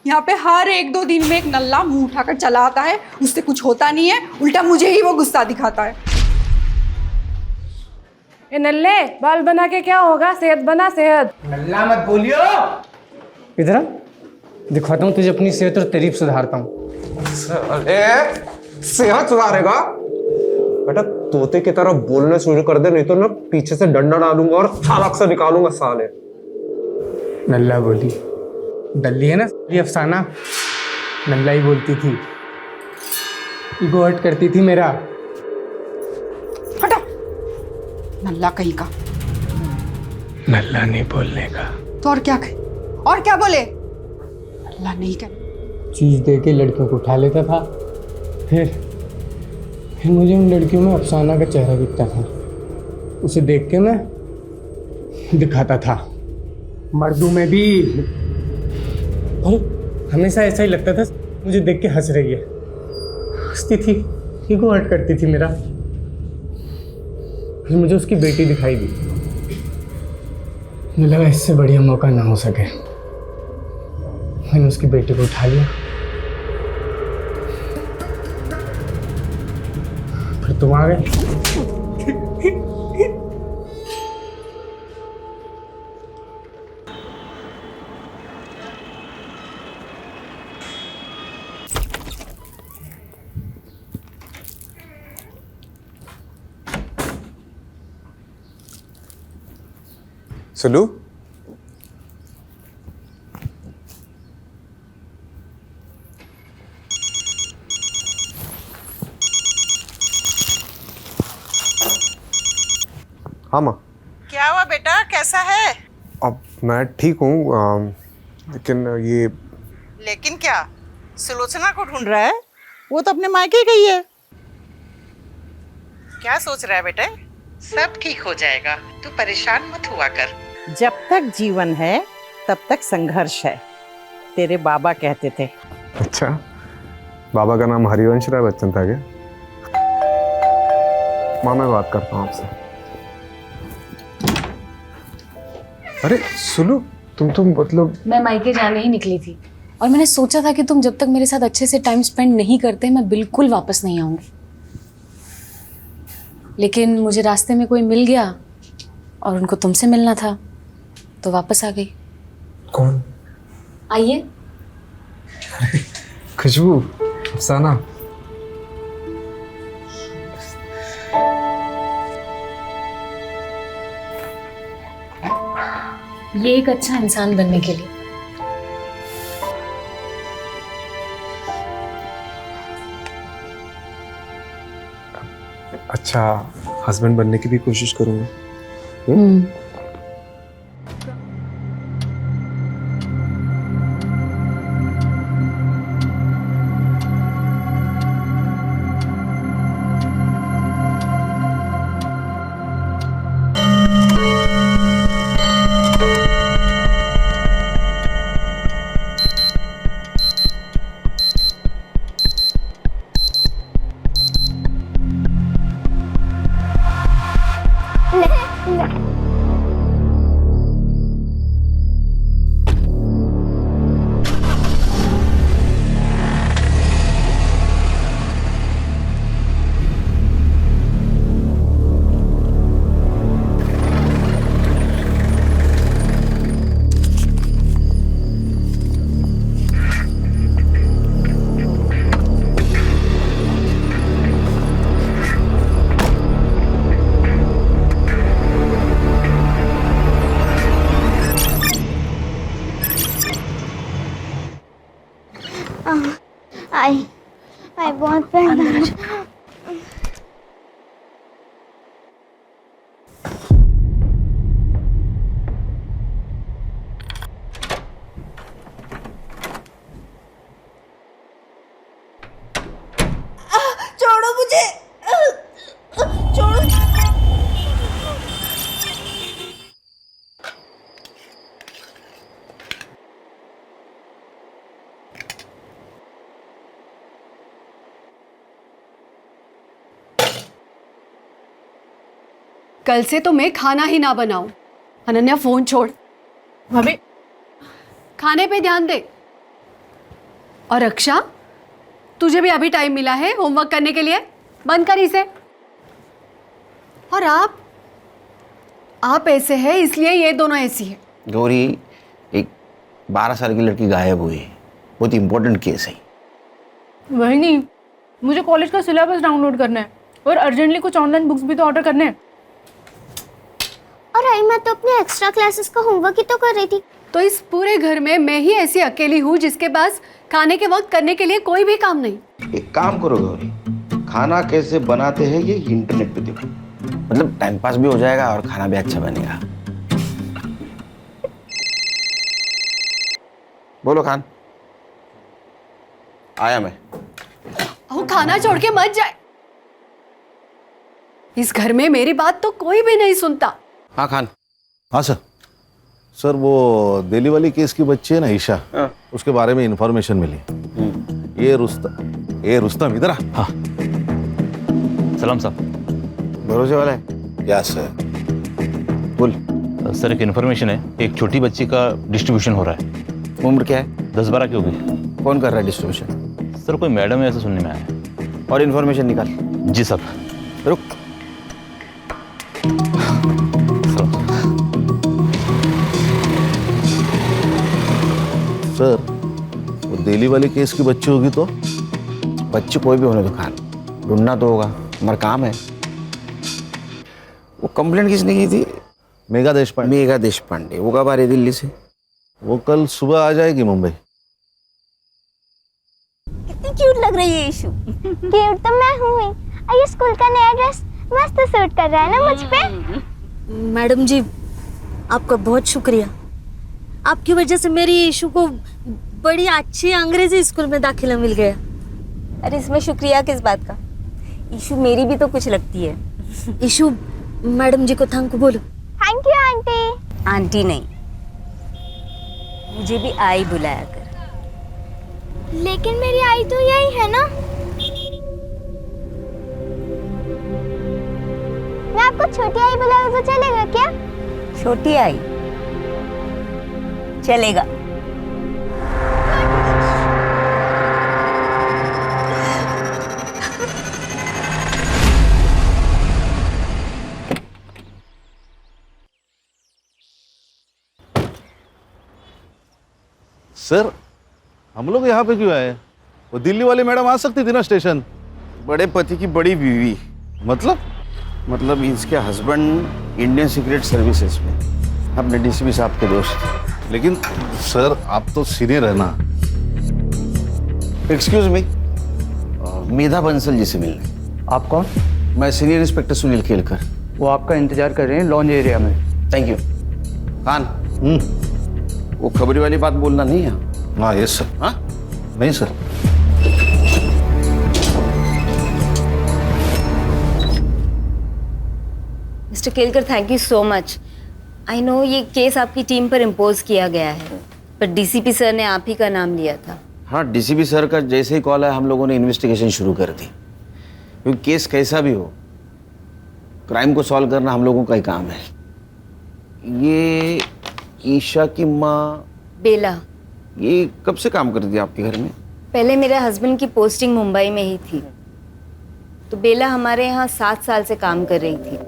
यहाँ पे हर 1-2 दिन में एक नल्ला मुंह उठाकर चला आता है, उससे कुछ होता नहीं है, उल्टा मुझे ही वो गुस्सा दिखाता है। ए नल्ले, बाल बना के क्या होगा? सेहत बना, सेहत। नल्ला मत बोलियो। इधर आ, दिखाता हूँ तुझे अपनी सेहत और तारीफ सुधारता हूँ। सेहत सुधारेगा? बेटा तोते की तरह बोलने शुरू कर दे, नहीं तो ना पीछे से डंडा डालूंगा और छालक से निकालूंगा साले। नल्ला बोली, डल्ली है ना ये अफसाना, नल्ला ही बोलती थी, ईगो हर्ट करती थी मेरा। हटा, नल्ला कहीं का। नल्ला नहीं बोलने का तो और क्या बोले? नल्ला नहीं कर। चीज दे के लड़कियों को उठा लेता था, फिर मुझे उन लड़कियों में अफसाना का चेहरा दिखता था, उसे देख के मैं दिखाता था। मर्दों में भी और हमेशा ऐसा ही लगता था, मुझे देख के हंस रही है, हंसती थी, ईगो हर्ट करती थी मेरा। फिर मुझे उसकी बेटी दिखाई दी, मुझे लगा इससे बढ़िया मौका ना हो सके, मैंने उसकी बेटी को उठा लिया। फिर तुम आ गए। सुलू, हाँ माँ। क्या हुआ बेटा, कैसा है? अब मैं ठीक हूँ, लेकिन ये लेकिन क्या? सुलोचना को ढूंढ रहा है? वो तो अपने मायके गई है। क्या सोच रहा है बेटे? सब ठीक हो जाएगा, तू परेशान मत हुआ कर। जब तक जीवन है तब तक संघर्ष है, तेरे बाबा कहते थे। अच्छा, बाबा का नाम हरिवंश राय बच्चन था क्या? माँ मैं बात करता हूँ आपसे। अरे सुलू, तुम मतलब। मैं मायके जाने ही निकली थी और मैंने सोचा था कि तुम जब तक मेरे साथ अच्छे से टाइम स्पेंड नहीं करते मैं बिल्कुल वापस नहीं आऊंगी, लेकिन मुझे रास्ते में कोई मिल गया और उनको तुमसे मिलना था तो वापस आ गई। कौन? आइए। खुशबू, अफसाना। ये एक अच्छा इंसान बनने के लिए। अच्छा हस्बैंड बनने की भी कोशिश करूंगा। आई बहुत पैर दर्द। छोड़ो मुझे, छोड़ो। कल से तो मैं खाना ही ना बनाऊं। अनन्या फोन छोड़, भाभी खाने पे ध्यान दे। और रक्षा, तुझे भी अभी टाइम मिला है होमवर्क करने के लिए, बंद कर इसे। और आप ऐसे हैं इसलिए ये दोनों ऐसी है। गौरी, एक 12 साल की लड़की गायब हुई है, बहुत इंपॉर्टेंट केस है। वही नहीं, मुझे कॉलेज का सिलेबस डाउनलोड करना है और अर्जेंटली कुछ ऑनलाइन बुक्स भी तो ऑर्डर करने हैं। और आई मैं तो अपने एक्स्ट्रा क्लासेस का होमवर्क ही तो कर रही थी। तो इस पूरे घर में मैं ही ऐसी अकेली हूँ जिसके पास खाने के वक्त करने के लिए कोई भी काम नहीं। एक काम करो गौरी, खाना कैसे बनाते हैं ये इंटरनेट पे देखो, मतलब टाइम पास भी हो जाएगा और खाना भी अच्छा बनेगा। बोलो खान। आया मैं। वो खाना छोड़ के मत जाए, इस घर में मेरी बात तो कोई भी नहीं सुनता। हाँ खान। हाँ सर। सर वो दिल्ली वाली केस की बच्ची है ना ईशा, उसके बारे में इंफॉर्मेशन मिली। ये रुस्तम इधर आ। हाँ सलाम साहब। भरोसे वाला है? Yes sir. बोल। सर एक इन्फॉर्मेशन है, एक छोटी बच्ची का डिस्ट्रीब्यूशन हो रहा है। उम्र क्या है? 10-12 की होगी। कौन कर रहा है डिस्ट्रीब्यूशन? सर कोई मैडम है ऐसा सुनने में आया है। और इन्फॉर्मेशन निकाल। जी सर। रुक। सर वो दिल्ली वाली केस की बच्ची होगी तो? बच्ची कोई भी होने दो खान, ढूंढना तो होगा, हमारा काम है। वो कंप्लेंट किसने की थी? मेघा देशपांडे। मेघा देशपांडे, वो कब आ रही दिल्ली से? वो कल सुबह आ जाएगी मुंबई। कितनी क्यूट लग रही है ईशु। क्यूट तो मैं हूँ ही। और ये स्कूल का नया ड्रेस मस्त सूट कर रहा है ना मुझ पे। मैडम जी, आपका बहुत शुक्रिया। आपकी वजह से मेरी ईशु को बड़ी अच्छी अंग्रेजी स्कूल में दाखिला मिल गया। अरे इसमें शुक्रिया किस बात का? ईशु मेरी भी तो कुछ लगती है। ईशु, मैडम जी को थैंक यू बोलो। Thank you aunty. आंटी नहीं, मुझे भी आई बुलाया कर। लेकिन मेरी आई तो यही है ना। मैं आपको छोटी आई बुलाऊं तो चलेगा क्या? छोटी आई चलेगा। सर, हम लोग यहाँ पे क्यों आए? वो दिल्ली वाली मैडम आ सकती थी ना स्टेशन। बड़े पति की बड़ी बीवी। मतलब इसके हस्बैंड इंडियन सीक्रेट सर्विसेज में अपने डीसीपी साहब के दोस्त। लेकिन सर, आप तो सीनियर है ना। एक्सक्यूज मी, मेधा बंसल जी से मिलने। आप कौन? मैं सीनियर इंस्पेक्टर सुनील खेलकर। वो आपका इंतजार कर रहे हैं लॉन्ज एरिया में। Thank you. खान, वो खबरी वाली बात बोलना नहीं है। हाँ यस सर। हाँ नहीं sir. Mister Kelkar, thank you so much. I know ये केस आपकी टीम पर इम्पोज किया गया है, पर डीसीपी सर ने आप ही का नाम लिया था। हाँ, डीसीपी सर का जैसे ही कॉल आया हम लोगों ने इन्वेस्टिगेशन शुरू कर दी, क्योंकि केस कैसा भी हो, क्राइम को सॉल्व करना हम लोगों का ही काम है। ये ईशा की माँ बेला, ये कब से काम करती है आपके घर में? पहले मेरे हस्बैंड की पोस्टिंग मुंबई में ही थी, तो बेला हमारे यहाँ 7 साल से काम कर रही थी।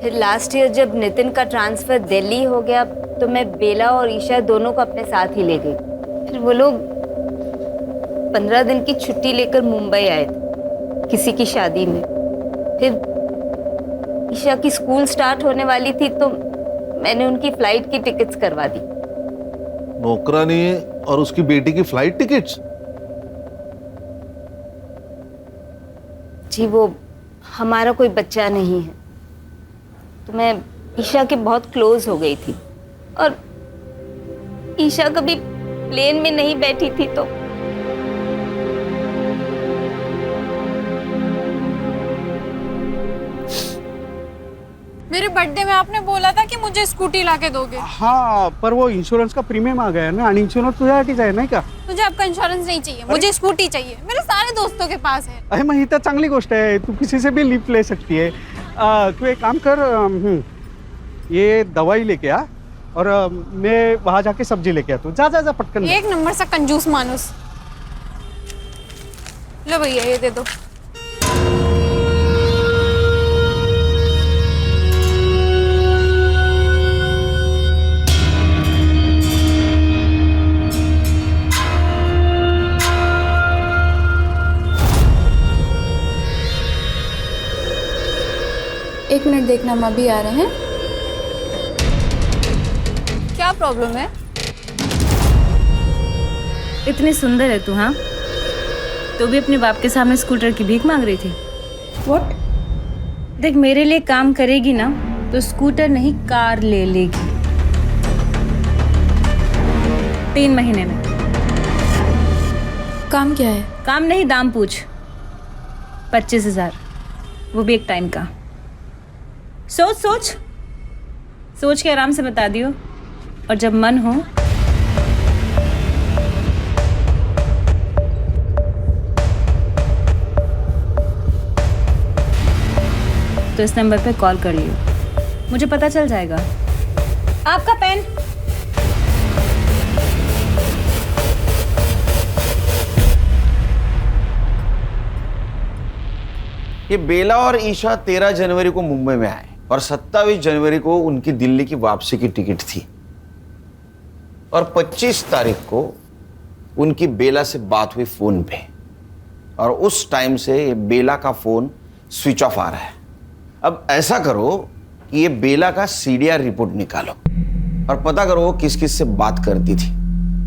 फिर लास्ट ईयर जब नितिन का ट्रांसफ़र दिल्ली हो गया, तो मैं बेला और ईशा दोनों को अपने साथ ही ले गई। फिर वो लोग 15 दिन की छुट्टी लेकर मुंबई आए थे किसी की शादी में। फिर ईशा की स्कूल स्टार्ट होने वाली थी, तो मैंने उनकी फ़्लाइट की टिकट्स करवा दी। नौकरानी है और उसकी बेटी की फ्लाइट टिकट्स? जी, वो हमारा कोई बच्चा नहीं है, तो मैं ईशा के बहुत क्लोज हो गई थी। और ईशा कभी प्लेन में नहीं बैठी थी, तो मेरे बर्थडे में आपने बोला था कि मुझे स्कूटी लाके दोगे। हाँ, पर वो इंश्योरेंस का प्रीमियम आ गया ना, आणि इंश्योरेंस तुझ्यासाठीच आहे नाही का? मुझे आपका इंश्योरेंस नहीं चाहिए, मुझे स्कूटी चाहिए। मेरे सारे दोस्तों के पास है। अरे मग ही तर चांगली गोष्ट आहे, तू किसी से भी लिफ्ट ले सकती है। तू एक काम कर, ये दवाई लेके आ और मैं वहाँ जाके सब्जी लेके आता हूँ। जा जा जा पटकन। एक नंबर सा कंजूस मानुस। लो भैया, ये दे दो। एक मिनट देखना, हम अभी आ रहे हैं। क्या प्रॉब्लम है? इतनी सुंदर है तू, हाँ? तो भी अपने बाप के सामने स्कूटर की भीख मांग रही थी। व्हाट? देख, मेरे लिए काम करेगी ना तो स्कूटर नहीं कार ले लेगी 3 महीने में। काम क्या है? काम नहीं, दाम पूछ। 25,000, वो भी एक टाइम का। सोच सोच सोच के आराम से बता दियो, और जब मन हो तो इस नंबर पे कॉल कर लियो, मुझे पता चल जाएगा। आपका पेन। ये बेला और ईशा 13 जनवरी को मुंबई में आए और 27 जनवरी को उनकी दिल्ली की वापसी की टिकट थी, और 25 तारीख को उनकी बेला से बात हुई फोन पे, और उस टाइम से ये बेला का फोन स्विच ऑफ आ रहा है। अब ऐसा करो कि ये बेला का सीडीआर रिपोर्ट निकालो और पता करो वो किस किस से बात करती थी,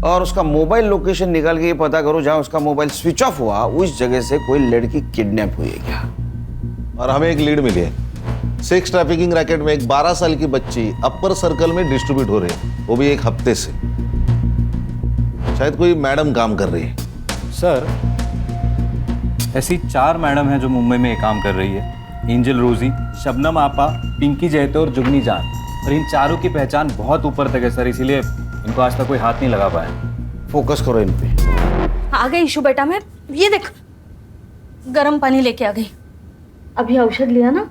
और उसका मोबाइल लोकेशन निकाल के ये पता करो जहां उसका मोबाइल स्विच ऑफ हुआ उस जगह से कोई लड़की किडनैप हुई है क्या। और हमें एक लीड मिली है, सेक्स ट्रैफिकिंग रैकेट में एक 12 साल की बच्ची अपर सर्कल में डिस्ट्रीब्यूट हो रही है, वो भी एक हफ्ते से। शायद कोई मैडम काम कर रही है। सर, ऐसी 4 मैडम हैं जो मुंबई में ये काम कर रही है। एंजल रोजी, शबनम आपा, पिंकी जैतो और जुगनी जान। और इन चारों की पहचान बहुत ऊपर तक है सर, इसीलिए इनको आज तक कोई हाथ नहीं लगा पाया। फोकस करो इन पे। आ गई ईशु बेटा, मैं ये देख गर्म पानी लेके आ गई। अभी औषध लिया ना,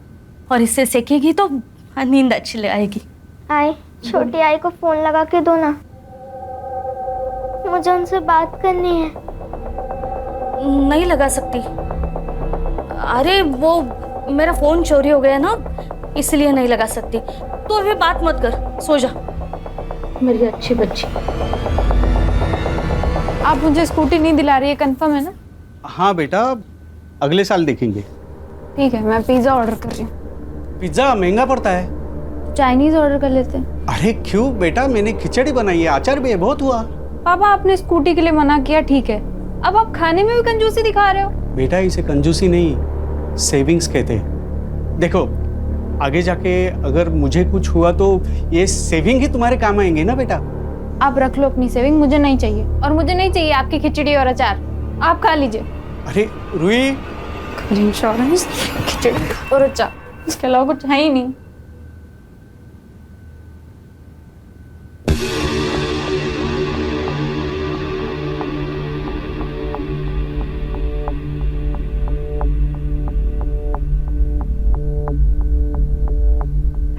और इससे सेकेगी तो नींद अच्छी ले आएगी। आई, छोटी आई को फोन लगा के दो ना, मुझे उनसे बात करनी है। नहीं लगा सकती। अरे वो मेरा फोन चोरी हो गया ना, इसलिए नहीं लगा सकती। तो अभी बात मत कर, सो जा मेरी अच्छी बच्ची। आप मुझे स्कूटी नहीं दिला रही है, कंफर्म है ना? हाँ बेटा, अगले साल देखेंगे। ठीक है, मैं पिज्ज़ा ऑर्डर कर रही हूँ। पिज्ज़ा महंगा पड़ता है। चाइनीज ऑर्डर कर लेते हैं। अरे क्यों बेटा, मैंने खिचड़ी बनाई है, अचार भी है, बहुत हुआ। पापा, आपने स्कूटी के लिए मना किया, ठीक है, अब आप खाने में भी कंजूसी दिखा रहे हो। बेटा इसे कंजूसी नहीं, सेविंग्स कहते हैं। देखो आगे जाके अगर मुझे कुछ हुआ तो ये सेविंग ही तुम्हारे काम आएंगे ना बेटा। आप रख लो अपनी सेविंग, मुझे नहीं चाहिए। और मुझे नहीं चाहिए आपकी खिचड़ी और अचार, आप खा लीजिए। अरे रुई, इंश्योरेंस, खिचड़ी और अचार, इसके अलावा कुछ है ही नहीं।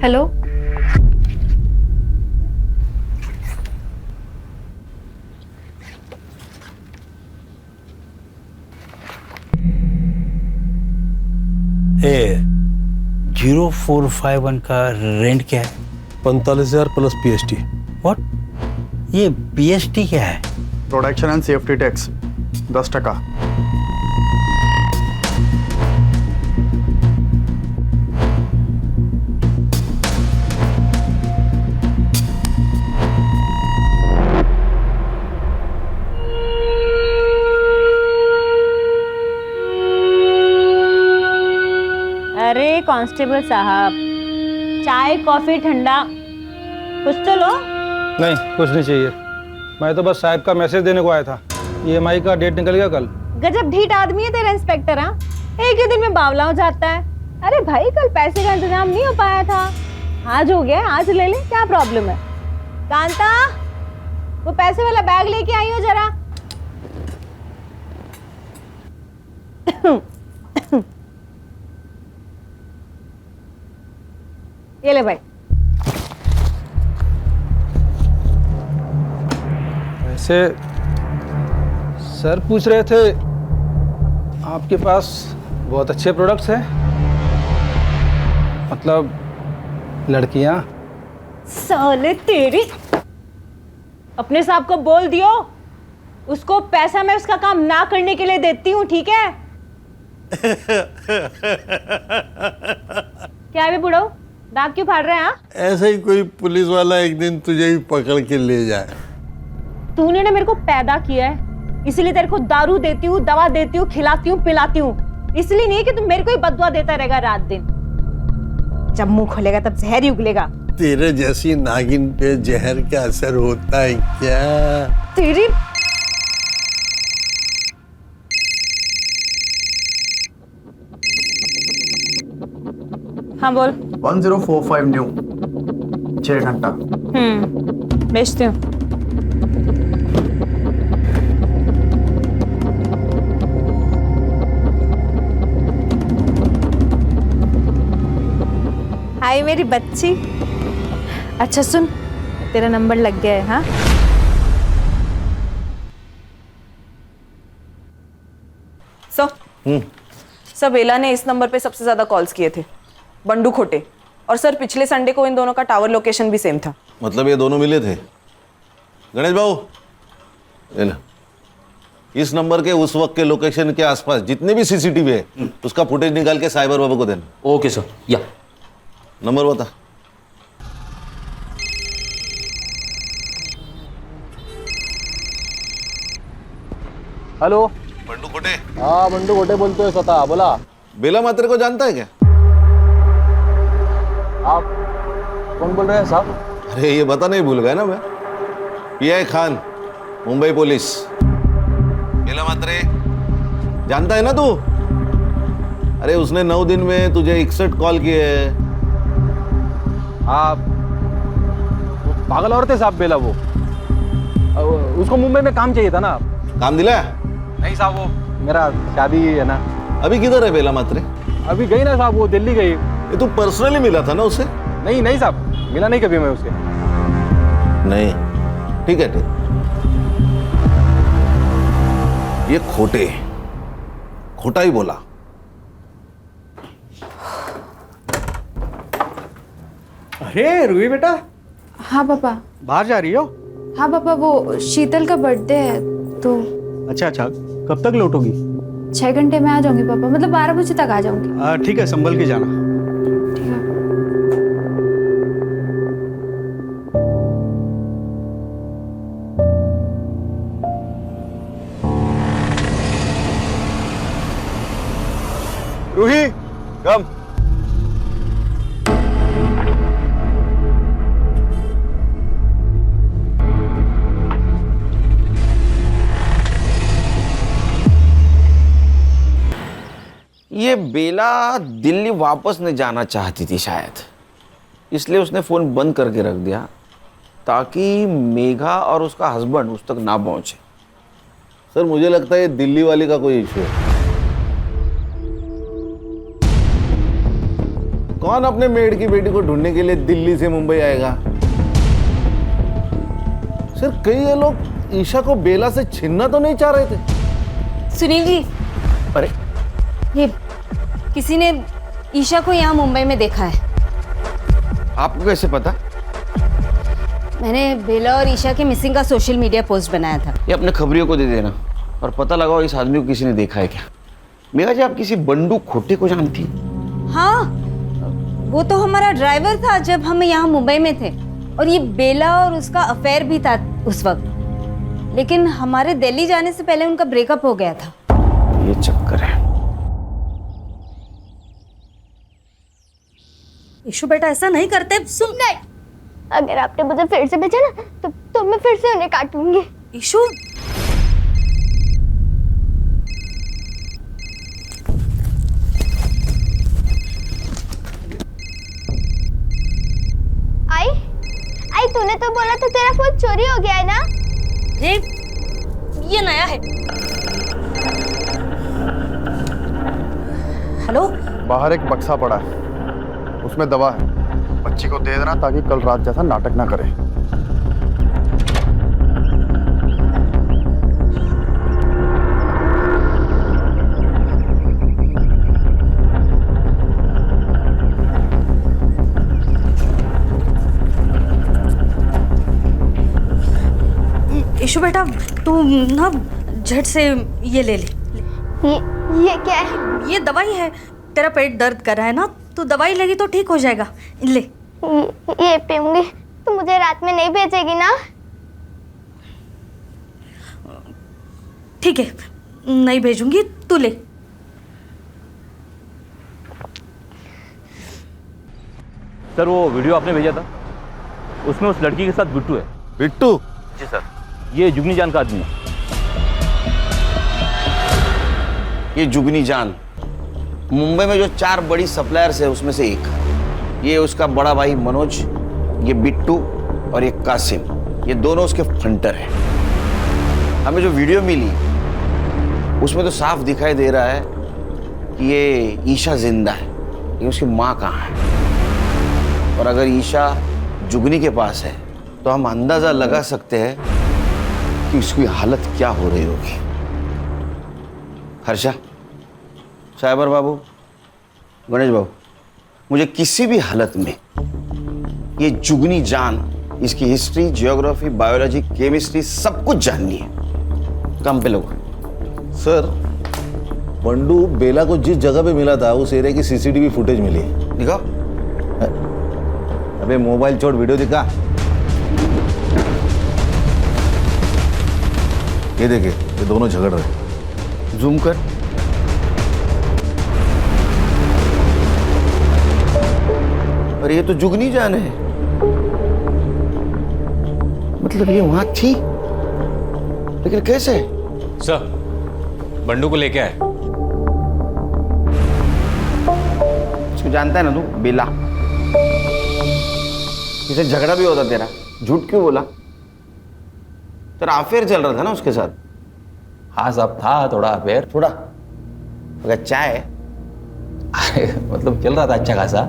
हेलो, ए 0451 का रेंट क्या है? 45,000 प्लस पीएसटी। व्हाट? ये पीएसटी क्या है? Production and safety tax 10%। अरे कांस्टेबल साहब, चाय कॉफी ठंडा कुछ तो लो। नहीं, कुछ नहीं चाहिए। मैं तो बस साहब का मैसेज देने को आया था। ईएमआई का डेट निकल गया कल। गजब ढीठ आदमी है तेरा इंस्पेक्टर। हाँ, एक ही दिन में बावला हो जाता है। अरे भाई, कल पैसे का इंतजाम नहीं हो पाया था, आज हो गया, आज ले ले, क्या प्रॉब्लम है? कांता, वो पैसे वाला बैग लेके आई हो जरा। ये ले भाई। वैसे सर पूछ रहे थे आपके पास बहुत अच्छे प्रोडक्ट्स हैं, मतलब लड़कियां। साले तेरी, अपने साहब को बोल दियो, उसको पैसा मैं उसका काम ना करने के लिए देती हूँ, ठीक है? क्या है बे बुढ़ो, दांत क्यों फाड़ रहे हैं? ऐसा ही कोई पुलिस वाला एक दिन तुझे भी पकड़ के ले जाए। तूने ना मेरे को पैदा किया है, इसलिए तेरे को दारू देती हूँ, दवा देती हूँ, खिलाती हूँ, पिलाती हूँ, इसलिए नहीं कि तुम मेरे को ही बददुआ देता रहेगा रात दिन। जब मुंह खोलेगा तब जहर ही उगलेगा। तेरे जैसी नागिन पे जहर का असर होता है क्या? तेरी हाँ बोल। 1045 न्यू 6 घंटा। बेचती हूँ। हाय मेरी बच्ची। अच्छा सुन, तेरा नंबर लग गया है। हाँ, सर बेला ने इस नंबर पे सबसे ज्यादा कॉल्स किए थे, बंडू खोटे। और सर पिछले संडे को इन दोनों का टावर लोकेशन भी सेम था। मतलब ये दोनों मिले थे? गणेश बाबू, ले लो। इस नंबर के उस वक्त के लोकेशन के आसपास जितने भी सीसीटीवी है उसका फुटेज निकाल के साइबर बाबू को देना। Okay sir. या नंबर बता। हॅलो बंडू खोटे. हा बंडू खोटे बोलतोय स्वतः. बोला. बेला मात्रे को जानता है क्या? आप कौन बोल रहे हैं साहब? अरे ये बता नहीं भूल गया ना मैं. PI Khan, Mumbai police. बेला मात्रे जानता है ना तू? अरे उसने 9 दिन में तुझे 61 कॉल किए हैं. आप पागल औरत है साहब बेला वो. उसको मुंबई में काम चाहिए था ना. काम दिला? नहीं साहब वो मेरा शादी है ना. अभी किधर है बेला मात्रे? अभी गई ना साहब, वो दिल्ली गई. ये तू पर्सनली मिला था ना उसे? नहीं नहीं साहब, मिला नहीं कभी मैं उससे. नहीं. ठीक है ठीक. ये खोटा ही बोला. अरे रूही बेटा, हाँ पापा. बाहर जा रही हो? हाँ पापा, वो शीतल का बर्थडे है तो. अच्छा अच्छा, कब तक लौटोगी? 6 घंटे में आ जाऊंगी पापा, मतलब 12 बजे तक आ जाऊंगी. ठीक है, संभल के जाना. रूही कम. ये बेला दिल्ली वापस नहीं जाना चाहती थी शायद, इसलिए उसने फ़ोन बंद करके रख दिया ताकि मेघा और उसका हस्बैंड उस तक ना पहुंचे. सर मुझे लगता है ये दिल्ली वाली का कोई इशू है. कौन अपने मेड की बेटी को ढूंढने के लिए दिल्ली से मुंबई आएगा? सर कई ये लोग ईशा को बेला से छीनना तो नहीं चाह रहे थे? सुनील जी, अरे ये किसी ने ईशा को यहाँ मुंबई में देखा है. आपको कैसे पता? मैंने बेला और ईशा के मिसिंग का सोशल मीडिया पोस्ट बनाया था. ये अपने खबरियों को दे देना और पता लगाओ इस आदमी को किसी ने देखा है क्या. मेघा जी, आप किसी बंडू खोटे को जानती? हाँ, वो तो हमारा ड्राइवर था जब हम यहाँ मुंबई में थे, और ये बेला और उसका अफेयर भी था उस वक्त, लेकिन हमारे दिल्ली जाने से पहले उनका ब्रेकअप हो गया था. ये चक्कर है. ईशु बेटा ऐसा नहीं करते. सुन. नहीं, अगर आपने मुझे फिर से भेजा ना तो मैं फिर से उन्हें काटूंगी. ईशु, आई तूने तो बोला था तेरा फोन चोरी हो गया है ना? ये नया है. हेलो. बाहर एक बक्सा पड़ा है, उसमें दवा है. बच्ची को दे देना ताकि कल रात जैसा नाटक ना करे. ईशु बेटा तू ना झट से ये ले ले. ये क्या है? ये दवाई है. तेरा पेट दर्द कर रहा है ना, तो दवाई लेगी तो ठीक हो जाएगा. ले. ये पीऊंगी तो मुझे रात में नहीं भेजेगी ना? ठीक है, नहीं भेजूंगी, तू ले. सर वो वीडियो आपने भेजा था, उसमें उस लड़की के साथ बिट्टू है. बिट्टू? जी सर, ये जुगनी जान का आदमी है. ये जुगनी जान मुंबई में जो 4 बड़ी सप्लायर्स है उसमें से एक. ये उसका बड़ा भाई मनोज, ये बिट्टू और ये कासिम, ये दोनों उसके फंटर हैं. हमें जो वीडियो मिली उसमें तो साफ दिखाई दे रहा है कि ये ईशा जिंदा है, लेकिन उसकी माँ कहाँ है. और अगर ईशा जुगनी के पास है तो हम अंदाजा लगा सकते हैं कि उसकी हालत क्या हो रही होगी. हर्षा, साइबर बाबू, गणेश बाबू, मुझे किसी भी हालत में ये जुगनी जान, इसकी हिस्ट्री, जियोग्राफी, बायोलॉजी, केमिस्ट्री सब कुछ जाननी है. काम पे लोग. सर बंडू बेला को जिस जगह पे मिला था उस एरिया की सीसीटीवी फुटेज मिली है. दिखाओ. अबे मोबाइल छोड़, वीडियो दिखा. ये देखिए, ये दोनों झगड़ रहे हैं. जूम कर। और ये तो जुगनी जान है, मतलब ये वहां थी, लेकिन कैसे? सर, बंडू को लेके आए। उसको जानता है ना तू, बेला। इसे झगड़ा भी होता तेरा, झूठ क्यों बोला? तेरा अफेयर चल रहा था ना उसके साथ? हाँ साहब, था थोड़ा अफेयर। थोड़ा अगर अच्छा है मतलब चल रहा था अच्छा खासा,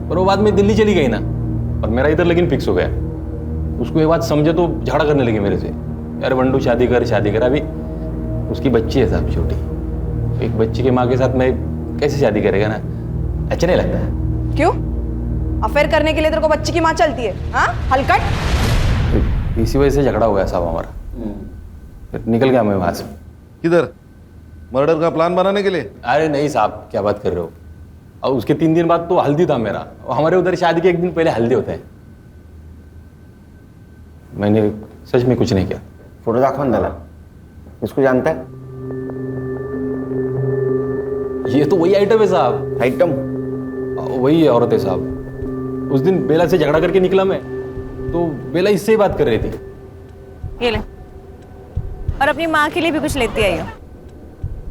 पर वो बाद में दिल्ली चली गई ना, और मेरा इधर लेकिन फिक्स हो गया। उसको ये बात समझे तो झगड़ा करने लगी मेरे से, यार बंडू शादी कर शादी कर। अभी उसकी बच्ची है साहब, छोटी। एक बच्ची के माँ के साथ मैं कैसे शादी करेगा ना, अच्छा नहीं लगता है। क्यों? अफेयर करने के लिए तेरे को बच्ची की माँ चलती है? हाँ, हलकट। इसी वजह से झगड़ा हो गया साहब हमारा, फिर निकल गया मैं वहां से। किधर? मर्डर का प्लान बनाने के लिए? अरे नहीं साहब, क्या बात कर रहे हो। और उसके 3 दिन बाद तो हल्दी था मेरा, और हमारे उधर शादी के 1 दिन पहले हल्दी होता है। मैंने सच में कुछ नहीं किया। फोटो दाखवन दाला, इसको जानता है? ये तो वही आइटम है साहब। आइटम? वही औरत है साहब। उस दिन बेला से झगड़ा करके निकला मैं, तो बेला इससे ही बात कर रही थी। ये ले, और अपनी माँ के लिए भी कुछ लेती आई हो।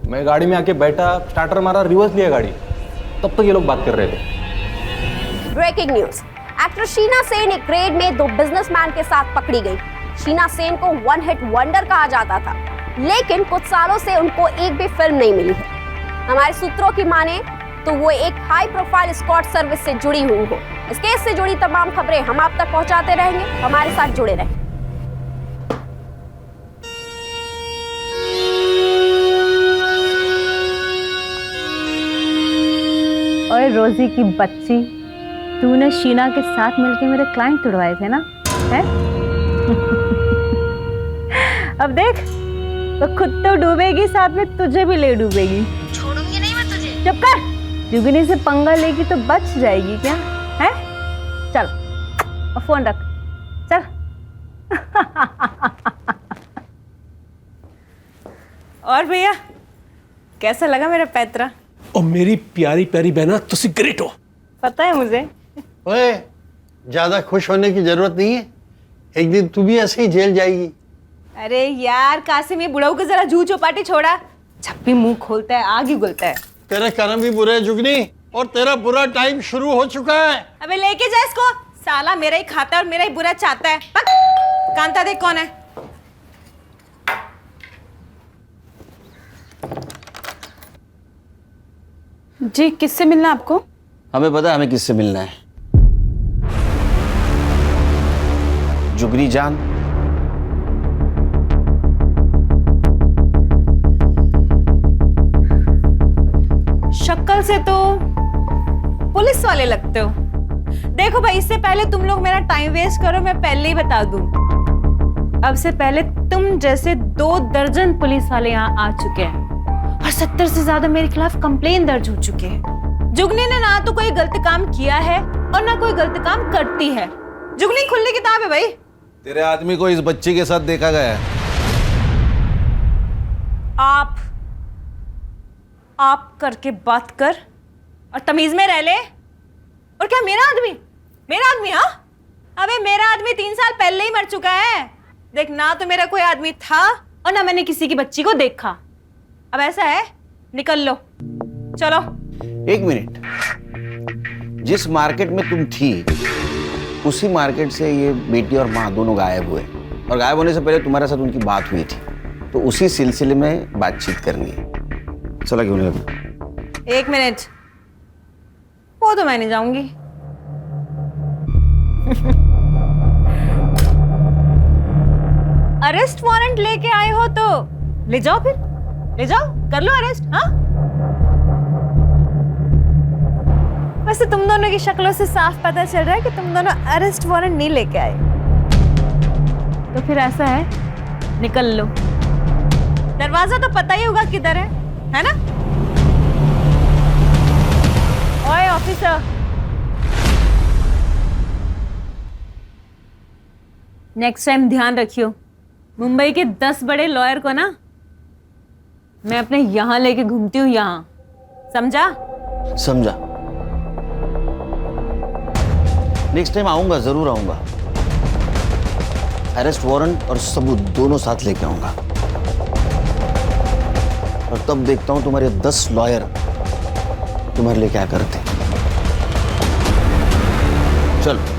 मैं गाड़ी में आके बैठा, स्टार्टर मारा, रिवर्स लिया गाड़ी, तब तक ये लोग बात कर रहे थे। Breaking news, actor Sheena Sen एक रेड में 2 बिजनेसमैन के साथ पकड़ी गई। शीना सेन को 1 हिट वंडर कहा जाता था, लेकिन कुछ सालों से उनको एक भी फिल्म नहीं मिली है। हमारे सूत्रों की माने तो वो एक हाई प्रोफाइल स्क्वाड सर्विस से जुड़ी हुई हो। इस केस से जुड़ी तमाम खबरें हम आप तक पहुंचाते रहेंगे, हमारे साथ जुड़े रहें। और रोजी की बच्ची, तूने शीना के साथ मिलके मेरे क्लाइंट तुड़वाए थे ना, है? अब देख, तो खुद तो डूबेगी, साथ में तुझे भी ले डूबेगी। छोड़ूंगी नहीं मैं तुझे। चुप कर, जुगनी से पंगा लेगी तो बच जाएगी क्या, है? चल, और फोन रख, चल। और भैया, कैसा लगा मेरा पैतरा? और मेरी प्यारी प्यारी बहना, तुसी ग्रेट हो। पता है मुझे। ओए, ज्यादा खुश होने की जरूरत नहीं है, एक दिन तू भी ऐसे ही जेल जाएगी। अरे यार कासिम, ये बुढ़ाऊ को जरा जू चौपाटी छोड़ा, जब भी मुंह खोलता है आग ही उगलता है। तेरे कर्म भी बुरे हैं जुगनी, और तेरा बुरा टाइम शुरू हो चुका है। अबे लेके जा इसको, साला मेरा ही खाता है और मेरा ही बुरा चाहता है। पक, कांता देख कौन है। जी, किससे मिलना आपको? हमें पता है हमें किससे मिलना है। जुगनी जान। शक्ल से तो पुलिस वाले लगते हो। देखो भाई, इससे पहले तुम लोग मेरा टाइम वेस्ट करो, मैं पहले ही बता दूं, अब से पहले तुम जैसे 2 दर्जन पुलिस वाले यहाँ आ चुके हैं, और 70 से ज्यादा मेरे खिलाफ कंप्लेन दर्ज हो चुके हैं। जुगनी ने ना तो कोई गलत काम किया है और ना कोई गलत काम करती है। जुगनी खुली किताब है भाई। तेरे आदमी को इस बच्ची के साथ देखा गया है। आप करके बात कर और तमीज में रह ले। और क्या मेरा आदमी? हाँ, अबे मेरा आदमी 3 साल पहले ही मर चुका है। देख, ना तो मेरा कोई आदमी था और ना मैंने किसी की बच्ची को देखा। अब ऐसा है, निकल लो, चलो। 1 मिनट, जिस मार्केट में तुम थी उसी मार्केट से ये बेटी और माँ दोनों गायब हुए, और गायब होने से पहले तुम्हारे साथ उनकी बात हुई थी, तो उसी सिलसिले में बातचीत करनी है। चला क्यों नहीं लगा? 1 मिनट, वो तो मैं नहीं जाऊंगी। अरेस्ट वारंट लेके आए हो तो ले जाओ, फिर ले जाओ, कर लो अरेस्ट। हाँ, वैसे तुम दोनों की शक्लों से साफ पता चल रहा है कि तुम दोनों अरेस्ट वारंट नहीं लेके आए। तो फिर ऐसा है, निकल लो। दरवाजा तो पता ही होगा किधर है ना? ओए ऑफिसर, नेक्स्ट टाइम ध्यान रखियो, मुंबई के 10 बड़े लॉयर को ना मैं अपने यहाँ लेके घूमती हूँ, यहाँ, समझा? समझा। नेक्स्ट टाइम आऊंगा, जरूर आऊंगा। अरेस्ट वारंट और सबूत दोनों साथ लेके आऊंगा, और तब देखता हूं तुम्हारे 10 लॉयर तुम्हारे लिए क्या करते। चलो।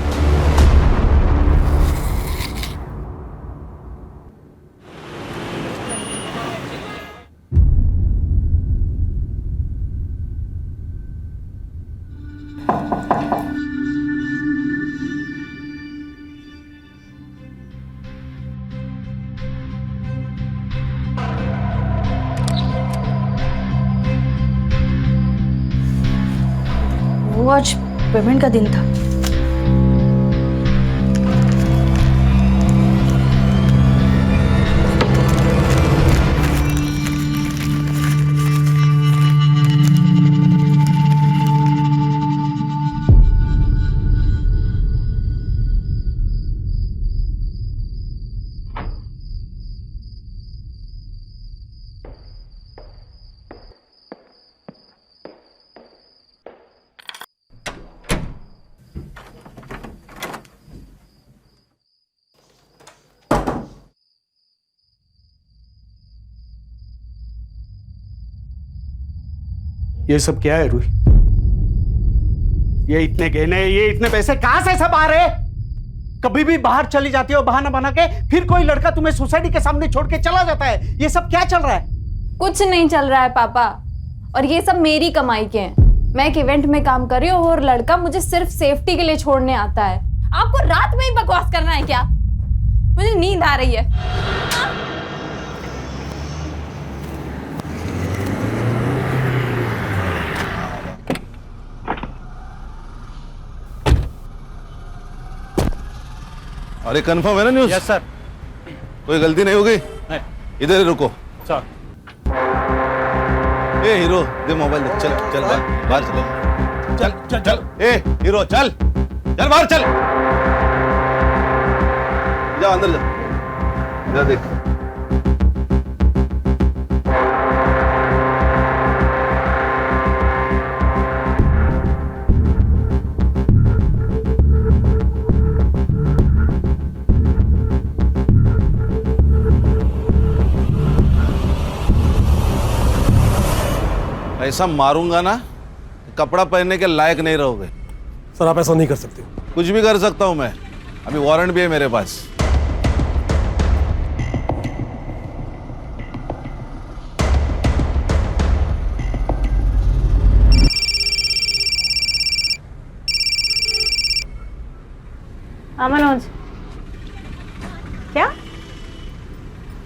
वो आज पेमेंट का दिन था। ये सब क्या है रूही? ये इतने गहने, ये इतने पैसे कहां से सब आ रहे? कभी भी बाहर चली जाती हो बहाना बना के, फिर कोई लड़का तुम्हें सोसाइटी के सामने छोड़ के चला जाता है। ये सब क्या चल रहा है? कुछ नहीं चल रहा है पापा, और ये सब मेरी कमाई के हैं। मैं एक इवेंट में काम कर रही हूँ और लड़का मुझे सिर्फ सेफ्टी के लिए छोड़ने आता है। आपको रात में ही बकवास करना है क्या? मुझे नींद आ रही है। अरे कंफर्म है ना न्यूज़? Yes sir. कोई गलती नहीं होगी? इधर ही रुको। सर। ए हीरो, दे मोबाइल दे। चल चल बाहर चलो। चल चल चल। ए हीरो चल चल बाहर चल। जा अंदर जा। जा देख। ऐसा मारूंगा ना, कपड़ा पहनने के लायक नहीं रहोगे। सर आप ऐसा नहीं कर सकते। कुछ भी कर सकता हूं मैं, अभी वारंट भी है मेरे पास। हाँ मनोज, क्या?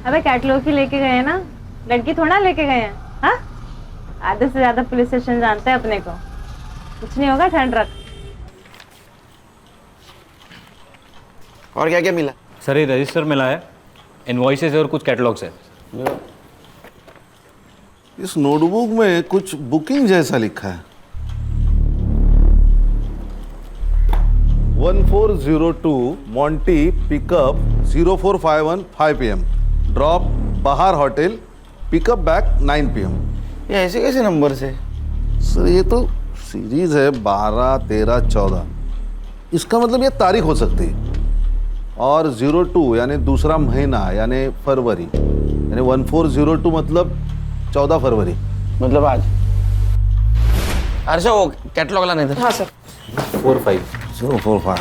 अबे कैटलॉग ही लेके गए हैं ना, लड़की थोड़ा लेके गए हैं। हाँ, आधे से ज्यादा पुलिस स्टेशन जानते हैं अपने को। कुछ नहीं होगा, ठंड रख। और क्या क्या मिला? सर ये रजिस्टर मिला है, इनवॉइसेस और कुछ कैटलॉग्स है। इस नोटबुक में कुछ बुकिंग जैसा लिखा है। 1402 मॉन्टी पिकअप 0451 5 PM, ड्रॉप बाहर होटल, पिकअप बैक 9 PM। ये ऐसे कैसे नंबर से? सर ये तो सीरीज है 12, 13, 14। इसका मतलब ये तारीख हो सकती है। और 02 यानी दूसरा महीना यानी फरवरी, यानी 1402 मतलब 14 फरवरी, मतलब आज। अरे वो कैटलॉग लाने थे। हाँ सर। 0451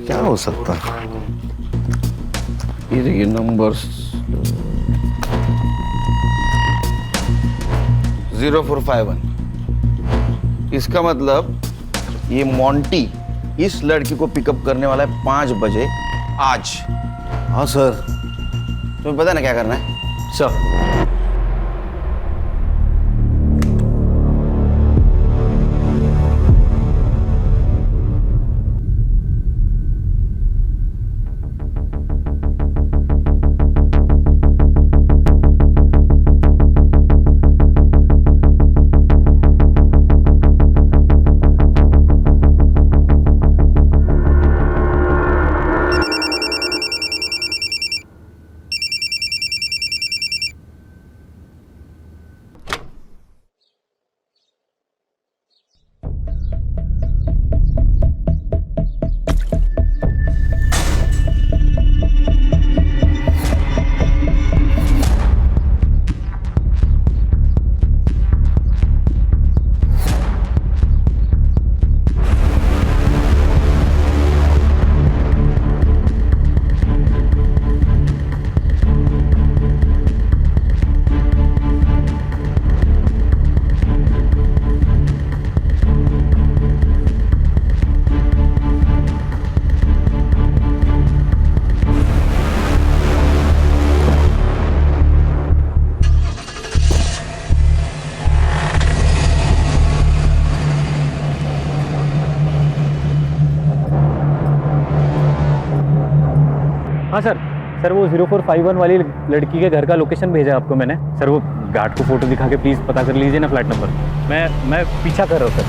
क्या हो सकता है? ये देखिए नंबर्स 0451। इसका मतलब ये मॉन्टी इस लड़की को पिकअप करने वाला है 5 बजे आज। हाँ सर। तुम्हें पता ना क्या करना है? सर हाँ सर वो 0451 वाली लड़की के घर का लोकेशन भेजा आपको मैंने। सर वो गार्ड को फोटो दिखा के प्लीज़ पता कर लीजिए ना फ्लैट नंबर। मैं पीछा कर रहा हूँ सर।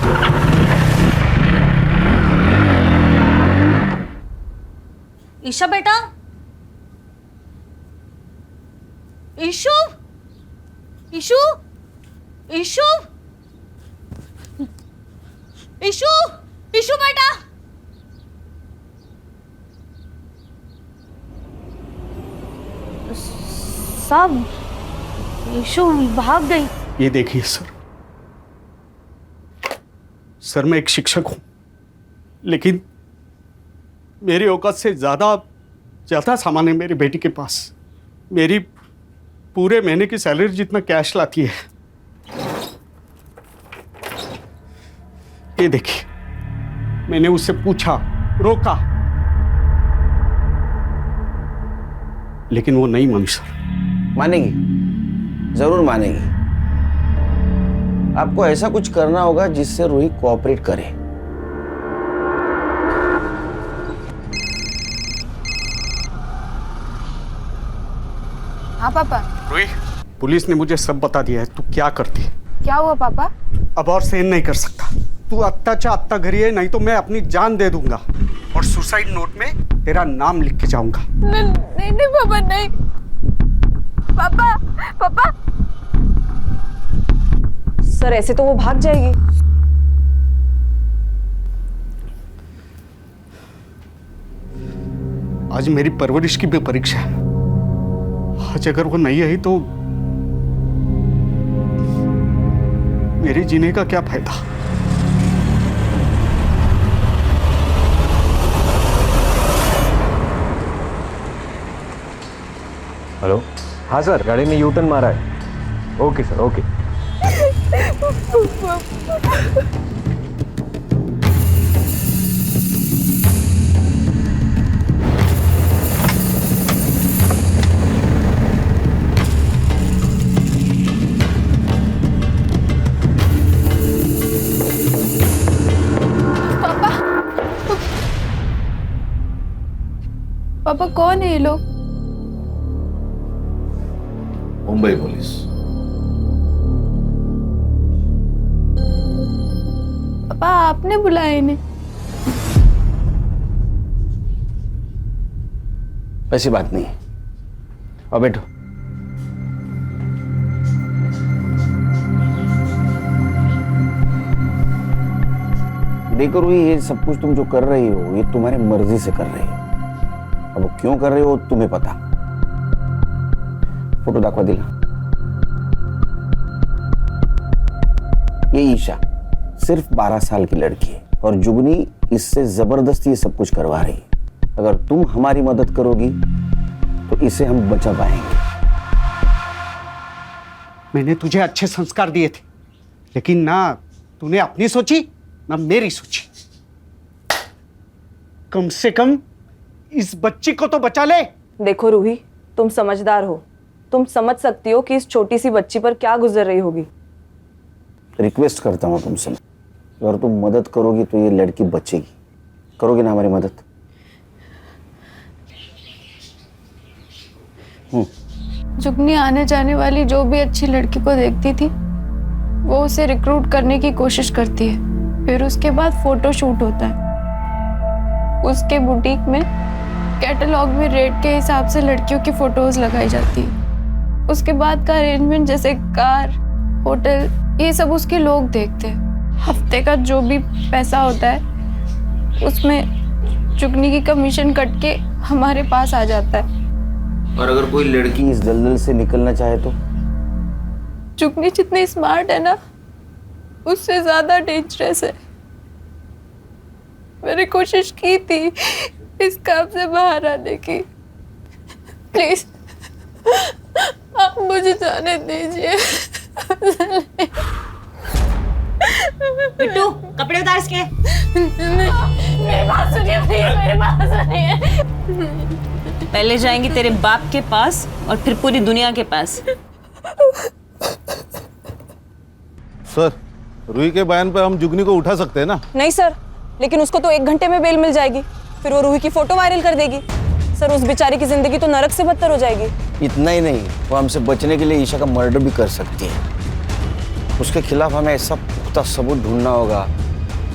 ईशा बेटा, ईशु, ईशु, ईशु, ईशु, ईशु बेटा। साहब, ईशु भाग गई। ये देखिए सर मैं एक शिक्षक हूं, लेकिन मेरी औकात से ज्यादा सामान है मेरी बेटी के पास। मेरी पूरे महीने की सैलरी जितना कैश लाती है। ये देखिए, मैंने उससे पूछा, रोका, लेकिन वो नहीं मानी सर। मानेगी, जरूर मानेगी। आपको ऐसा कुछ करना होगा जिससे रूही कोऑपरेट करे। हाँ पापा। रूही, पुलिस ने मुझे सब बता दिया है। तू क्या करती है? क्या हुआ पापा? अब और सहन नहीं कर सकता। तू अत्ता अत्ता घरी है, नहीं तो मैं अपनी जान दे दूंगा और सुसाइड नोट में तेरा नाम लिख के जाऊंगा। नहीं नहीं पापा, नहीं। पापा पापा। सर ऐसे तो वो भाग जाएगी। आज मेरी परवरिश की भी परीक्षा है। आज अगर वो नहीं आई तो मेरे जीने का क्या फायदा? हेलो। हाँ सर, गाड़ी ने यू टर्न मारा है। Okay sir, okay. पापा कौन है ये लोग? मुंबई पुलिस। पापा आपने बुलाया इन्हें? वैसी बात नहीं है। और बैठो। देखो रूही, ये सब कुछ तुम जो कर रही हो ये तुम्हारी मर्जी से कर रही हो। अब वो क्यों कर रहे हो तुम्हें पता। फोटो दाखवा दिला। ये ईशा सिर्फ 12 साल की लड़की है और जुगनी इससे जबरदस्ती ये सब कुछ करवा रही है। अगर तुम हमारी मदद करोगी तो इसे हम बचा पाएंगे। मैंने तुझे अच्छे संस्कार दिए थे, लेकिन ना तूने अपनी सोची ना मेरी सोची। कम से कम इस बच्ची को तो बचा ले। देखो रूही, तुम समझदार हो, तुम समझ सकती हो कि इस छोटी सी बच्ची पर क्या गुजर रही होगी। रिक्वेस्ट करता हूं तुमसे, अगर तुम मदद करोगी तो ये लड़की बचेगी। करोगे ना हमारी मदद? जुगनी आने जाने वाली जो भी अच्छी लड़की को देखती थी वो उसे रिक्रूट करने की कोशिश करती है। फिर उसके बाद फोटो शूट होता है। उसके बुटीक में कैटलॉग में रेट के हिसाब से लड़कियों की फोटोज लगाई जाती है। उसके बाद का अरेंजमेंट जैसे कार, होटल, ये सब उसके लोग देखते हैं। हफ्ते का जो भी पैसा होता है उसमें जुगनी की कमीशन कट के हमारे पास आ जाता है। और अगर कोई लड़की इस दलदल से निकलना चाहे तो? जुगनी जितनी स्मार्ट है ना उससे ज्यादा डेंजरस है। मैंने कोशिश की थी इस काम से बाहर आने की। प्लीज आप मुझे जाने दीजिए। बिट्टू, कपड़े उतार इसके। मेरी बात सुनिए प्लीज, मेरी बात सुनिए। पहले जाएंगी तेरे बाप के पास और फिर पूरी दुनिया के पास। सर, रूही के बयान पे हम जुगनी को उठा सकते हैं ना? नहीं सर, लेकिन उसको तो 1 घंटे में बेल मिल जाएगी। फिर वो रूही की फोटो वायरल कर देगी। सर उस बेचारी की जिंदगी तो नरक से बदतर हो जाएगी। इतना ही नहीं, वो हमसे बचने के लिए ईशा का मर्डर भी कर सकती है। उसके खिलाफ हमें ऐसा पुख्ता सबूत ढूंढना होगा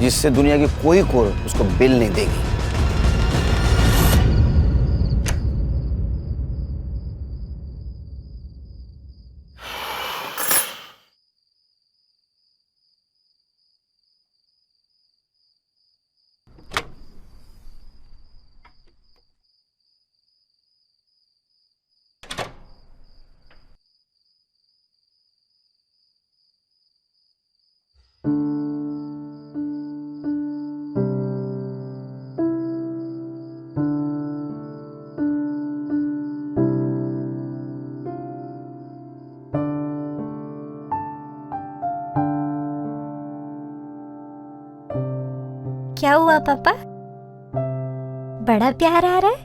जिससे दुनिया की कोई कोर्ट उसको बेल नहीं देगी। क्या हुआ पापा? बड़ा प्यार आ रहा है?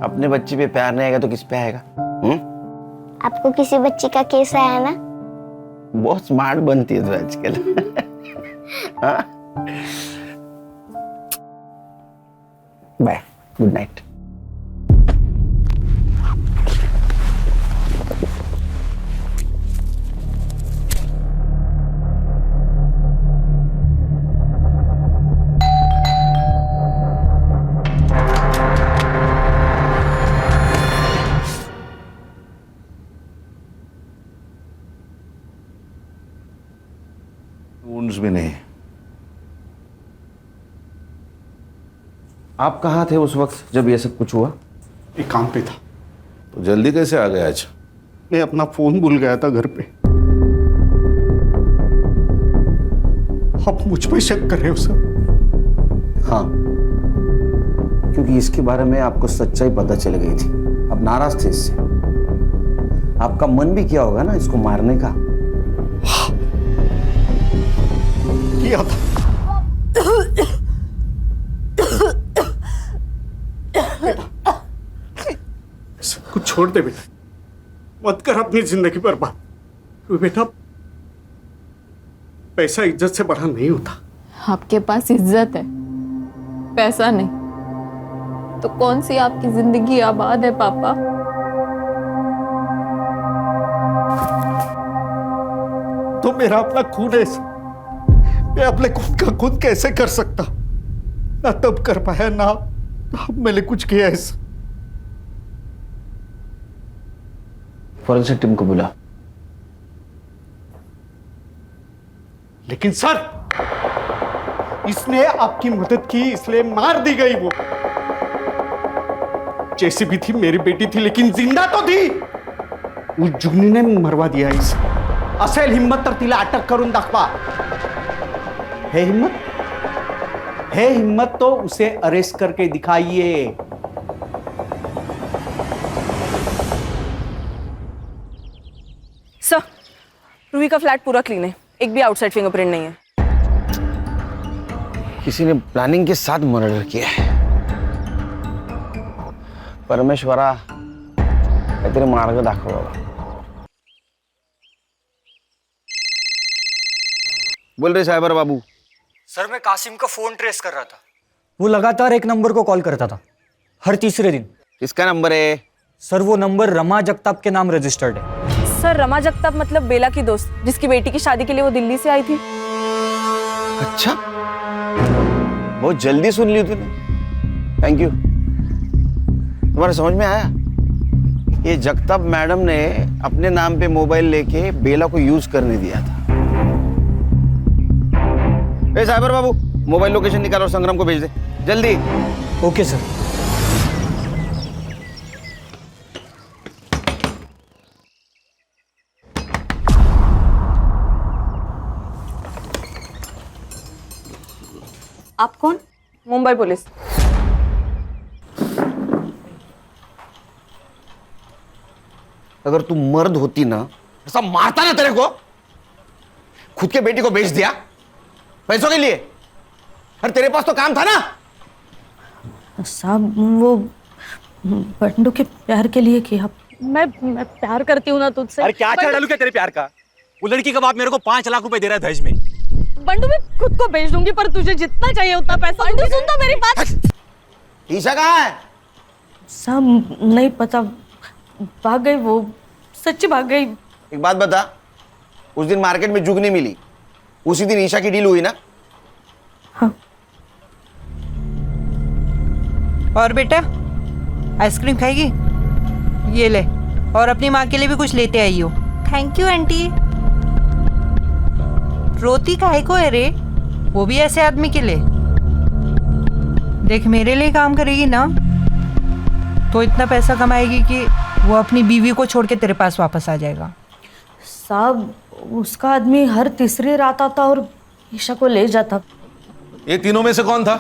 अपने बच्चे पे प्यार नहीं आएगा तो किस पे आएगा? आपको किसी बच्चे का केस आया ना? बहुत स्मार्ट बनती है तू आजकल। हाँ? Bye, good night. वुंड्स भी नहीं। आप कहाँ थे उस वक्त जब ये सब कुछ हुआ? एक काम पे था। तो जल्दी कैसे आ गए आज? मैं अपना फोन भूल गया था घर पे। आप मुझ पे शक कर रहे हो सर? हाँ, क्योंकि इसके बारे में आपको सच्चाई पता चल गई थी। अब नाराज थे इससे। आपका मन भी किया होगा ना इसको मारने का। किया था। सब कुछ छोड़ दे बेटा, मत कर अपनी जिंदगी बर्बाद। क्योंकि बेटा पैसा इज्जत से बड़ा नहीं होता। आपके पास इज्जत है, पैसा नहीं, तो कौन सी आपकी जिंदगी आबाद है पापा? तो मेरा अपना खून है, मैं अपने खून का खुद कैसे कर सकता? ना तब कर पाया ना अब मैंने कुछ किया है। फॉरेंसिक टीम को बुला। लेकिन सर, इसने आपकी मदद की इसलिए मार दी गई। वो जैसी भी थी मेरी बेटी थी, लेकिन जिंदा तो थी। उस जुगनी ने मरवा दिया इसे। असेल हिम्मत तर तिला अटक करून दाखवा। है हिम्मत? है हिम्मत तो उसे अरेस्ट करके दिखाइए। सर, रूही का फ्लैट पूरा क्लीन है, एक भी आउटसाइड फिंगरप्रिंट नहीं है। किसी ने प्लानिंग के साथ मर्डर किया है। परमेश्वरा काहीतरी मार्ग दाखव बाबा। बोल रहे साइबर बाबू। सर, मैं कासिम का फोन ट्रेस कर रहा था। वो लगातार एक नंबर को कॉल करता था, हर तीसरे दिन। किसका नंबर है? सर, वो नंबर रमा जगताप के नाम रजिस्टर्ड है। सर, रमा जगताप मतलब बेला की दोस्त, जिसकी बेटी की शादी के लिए वो दिल्ली से आई थी। अच्छा, बहुत जल्दी सुन ली तूने। Thank you. तुम्हारे समझ में आया? ये जगताप मैडम ने अपने नाम पे मोबाइल लेके बेला को यूज करने दिया था। ए साइबर बाबू, मोबाइल लोकेशन निकाल और संग्राम को भेज दे जल्दी। Okay sir. आप कौन? मुंबई पुलिस। अगर तू मर्द होती ना, ऐसा मारता ना तेरे को। खुद के बेटी को बेच दिया पैसों के लिए। अरे तेरे पास तो काम था ना। साहब, वो बंडू के प्यार के लिए किया। मैं प्यार करती हूँ ना तुझसे। अरे क्या अच्छा डालू क्या तेरे प्यार का? वो लड़की का बाप मेरे को 5 लाख रुपए दे रहा है दहेज में। बंडू मैं खुद को बेच दूंगी, पर तुझे जितना चाहिए उतना पैसा। बंडू सुन तो मेरी बात। ईशा कहाँ है? सब नहीं पता, भाग गई वो, सच्ची भाग गई। एक बात बता, उस दिन मार्केट में जुगनी मिली, उसी दिन ईशा की डील हुई ना? हाँ। और बेटा आइसक्रीम खाएगी? ये ले, और अपनी माँ के लिए भी कुछ लेते आई हो। Thank you aunty. रोती काहे को है रे? वो भी ऐसे आदमी के लिए। देख मेरे लिए काम करेगी ना तो इतना पैसा कमाएगी कि वो अपनी बीवी को छोड़ के तेरे पास वापस आ जाएगा। साहब उसका आदमी हर तीसरी रात आता और ईशा को ले जाता। ये तीनों में से कौन था?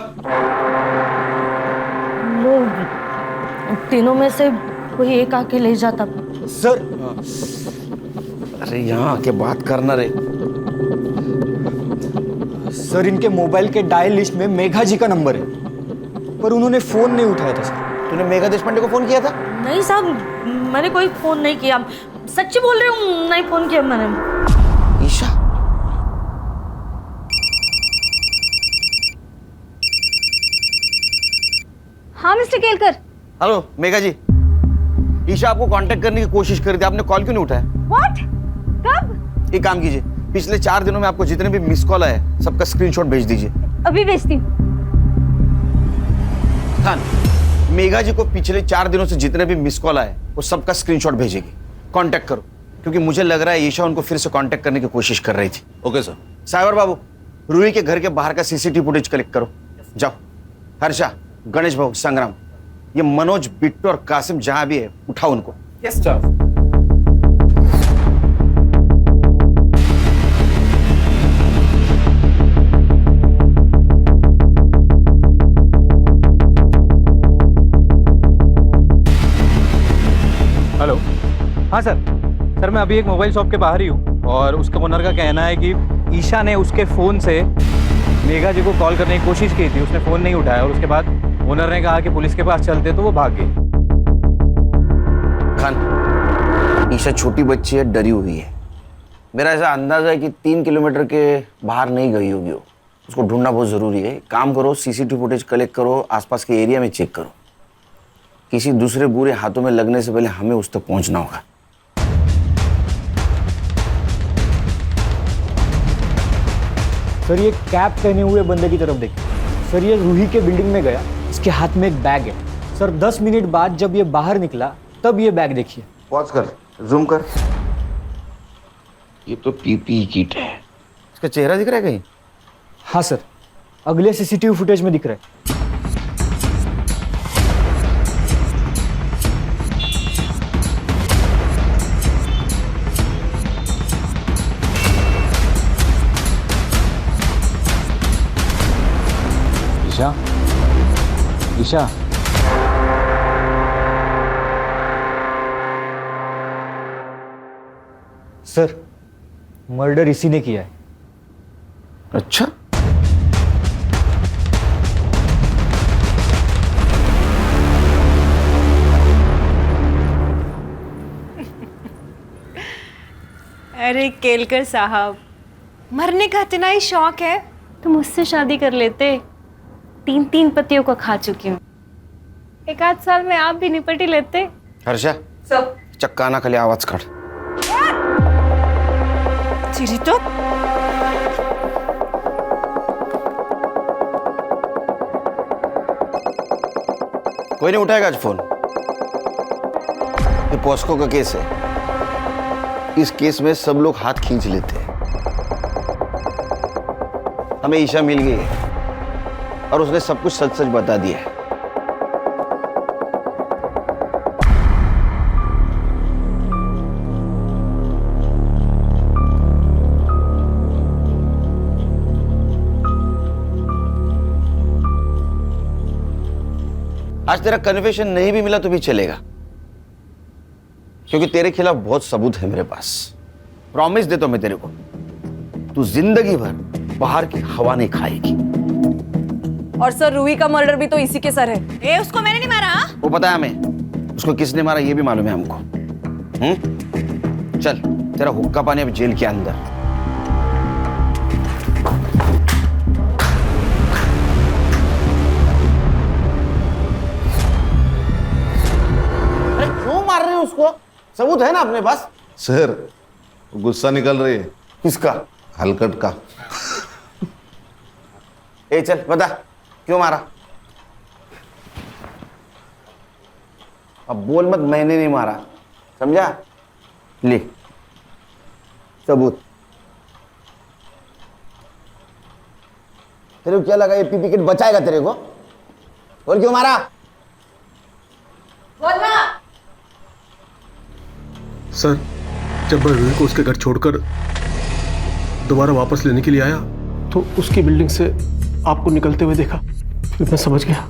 वो तीनों में से कोई एक आके ले जाता। सर अरे यहाँ आके बात करना रे। सर इनके मोबाइल के डायल लिस्ट में मेघा जी का नंबर है, पर उन्होंने फोन नहीं उठाया था सर। तूने मेघा देशपांडे को फोन किया था? नहीं साहब, मैंने कोई फोन नहीं किया, सच्ची बोल रही हूँ, नहीं फोन किया मैंने। ईशा हाँ मिस्टर केलकर। हेलो मेघा जी, ईशा आपको कांटेक्ट करने की कोशिश कर रही थी, आपने कॉल क्यों नहीं उठाया? व्हाट? कब? एक काम कीजिए, पिछले 4 दिनों में आपको जितने भी मिस कॉल आए सबका स्क्रीनशॉट भेज दीजिए। अभी भेजती हूँ। खान, मेघा जी को पिछले 4 दिनों से जितने भी मिस कॉल आए वो सबका स्क्रीनशॉट भेजेगी। कांटेक्ट करो, क्योंकि मुझे लग रहा है ईशा उनको फिर से कांटेक्ट करने की कोशिश कर रही थी। Okay sir. साइबर बाबू, रूही के घर के बाहर का सीसीटीवी फुटेज कलेक्ट करो। जाओ। हर्षा, गणेश भाऊ, संग्राम, ये मनोज, बिट्टू और कासिम जहां भी है उठाओ उनको। Yes sir. हेलो, हाँ सर। सर मैं अभी एक मोबाइल शॉप के बाहर ही हूँ और उसका ओनर का कहना है कि ईशा ने उसके फ़ोन से मेघा जी को कॉल करने की कोशिश की थी, उसने फ़ोन नहीं उठाया और उसके बाद ओनर ने कहा कि पुलिस के पास चलते तो वो भाग गई। खान, ईशा छोटी बच्ची है, डरी हुई है। मेरा ऐसा अंदाजा है कि 3 किलोमीटर के बाहर नहीं गई होगी वो। उसको ढूंढना बहुत ज़रूरी है। काम करो, सीसीटीवी फुटेज कलेक्ट करो, आसपास के एरिया में चेक करो। किसी दूसरे बुरे हाथों में लगने से पहले हमें उस तक पहुंचना होगा। सर ये कैप पहने हुए बंदे की तरफ देखिए। सर ये रूही के बिल्डिंग में गया, इसके हाथ में एक बैग है। सर 10 मिनट बाद जब ये बाहर निकला तब ये बैग देखिए। पॉज कर, जूम कर। ये तो पीपीई किट है। इसका चेहरा दिख रहा है कहीं? हाँ सर, अगले सीसीटीवी फुटेज में दिख रहा है। ईशा, ईशा, सर मर्डर इसी ने किया है। अच्छा, अरे केलकर साहब, मरने का इतना ही शौक है तो मुझसे शादी कर लेते। 3 पतियों को खा चुकी हूँ। 1 साल में आप भी निपट ही लेते। हर्षा, चक्का ना खाली आवाज काढ। चिरी तो कोई नहीं उठाएगा आज फोन। ये पॉस्को का केस है। इस केस में सब लोग हाथ खींच लेते हैं। हमें ईशा मिल गई है और उसने सब कुछ सच सच बता दिया है। आज तेरा कन्फेशन नहीं भी मिला तो भी चलेगा, क्योंकि तेरे खिलाफ बहुत सबूत है मेरे पास। प्रॉमिस देता हूं मैं तेरे को, तू जिंदगी भर बाहर की हवा नहीं खाएगी। और सर रूही का मर्डर भी तो इसी के सर है। ए, उसको मैंने नहीं मारा। वो पता है हमें, उसको किसने मारा ये भी मालूम है हमको। चल, तेरा हुक्का पानी अब जेल के अंदर। उसको, सबूत है ना अपने पास। सर गुस्सा निकल रही है। किसका? हलकट का। ए चल बता क्यों मारा। अब बोल मत मैंने नहीं मारा, समझा? ले सबूत। तेरे को क्या लगा ये पीपी किट बचाएगा तेरे को? बोल क्यों मारा? बोलना। सर जब मैं रूही को उसके घर छोड़कर दोबारा वापस लेने के लिए आया तो उसकी बिल्डिंग से आपको निकलते हुए देखा। फिर मैं समझ गया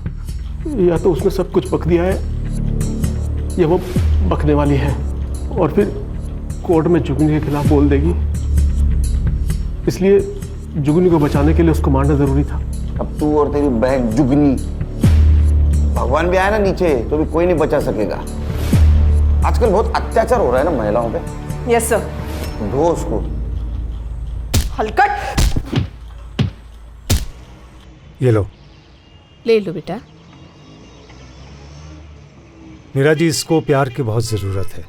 या तो उसने सब कुछ बक दिया है या वो बकने वाली है और फिर कोर्ट में जुगनी के खिलाफ बोल देगी। इसलिए जुगनी को बचाने के लिए उसको मारना जरूरी था। अब तू और तेरी बहन जुगनी, भगवान भी आया ना नीचे तो भी कोई नहीं बचा सकेगा। आजकल बहुत अत्याचार हो रहा है ना महिलाओं पे। Yes sir. धो उसको। हलकट। ये लो। ले लो बेटा। मीरा जी, इसको प्यार की बहुत ज़रूरत है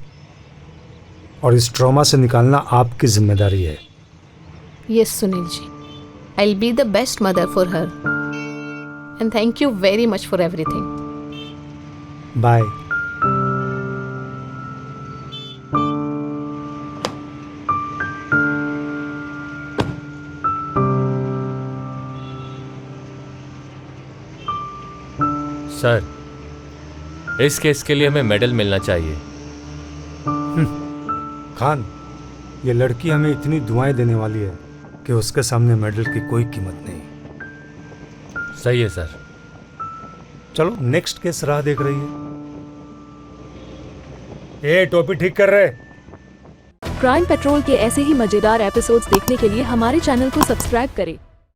और इस ट्रॉमा से निकालना आपकी जिम्मेदारी है। Yes Sunil ji, I will be the best mother for her and thank you very much for everything. Bye. Sir, इस केस के लिए हमें मेडल मिलना चाहिए। खान, ये लड़की हमें इतनी दुआएं देने वाली है कि उसके सामने मेडल की कोई कीमत नहीं। सही है सर। चलो नेक्स्ट केस राह देख रही है। ए टोपी ठीक कर रहे। क्राइम पेट्रोल के ऐसे ही मजेदार एपिसोड्स देखने के लिए हमारे चैनल को सब्सक्राइब करें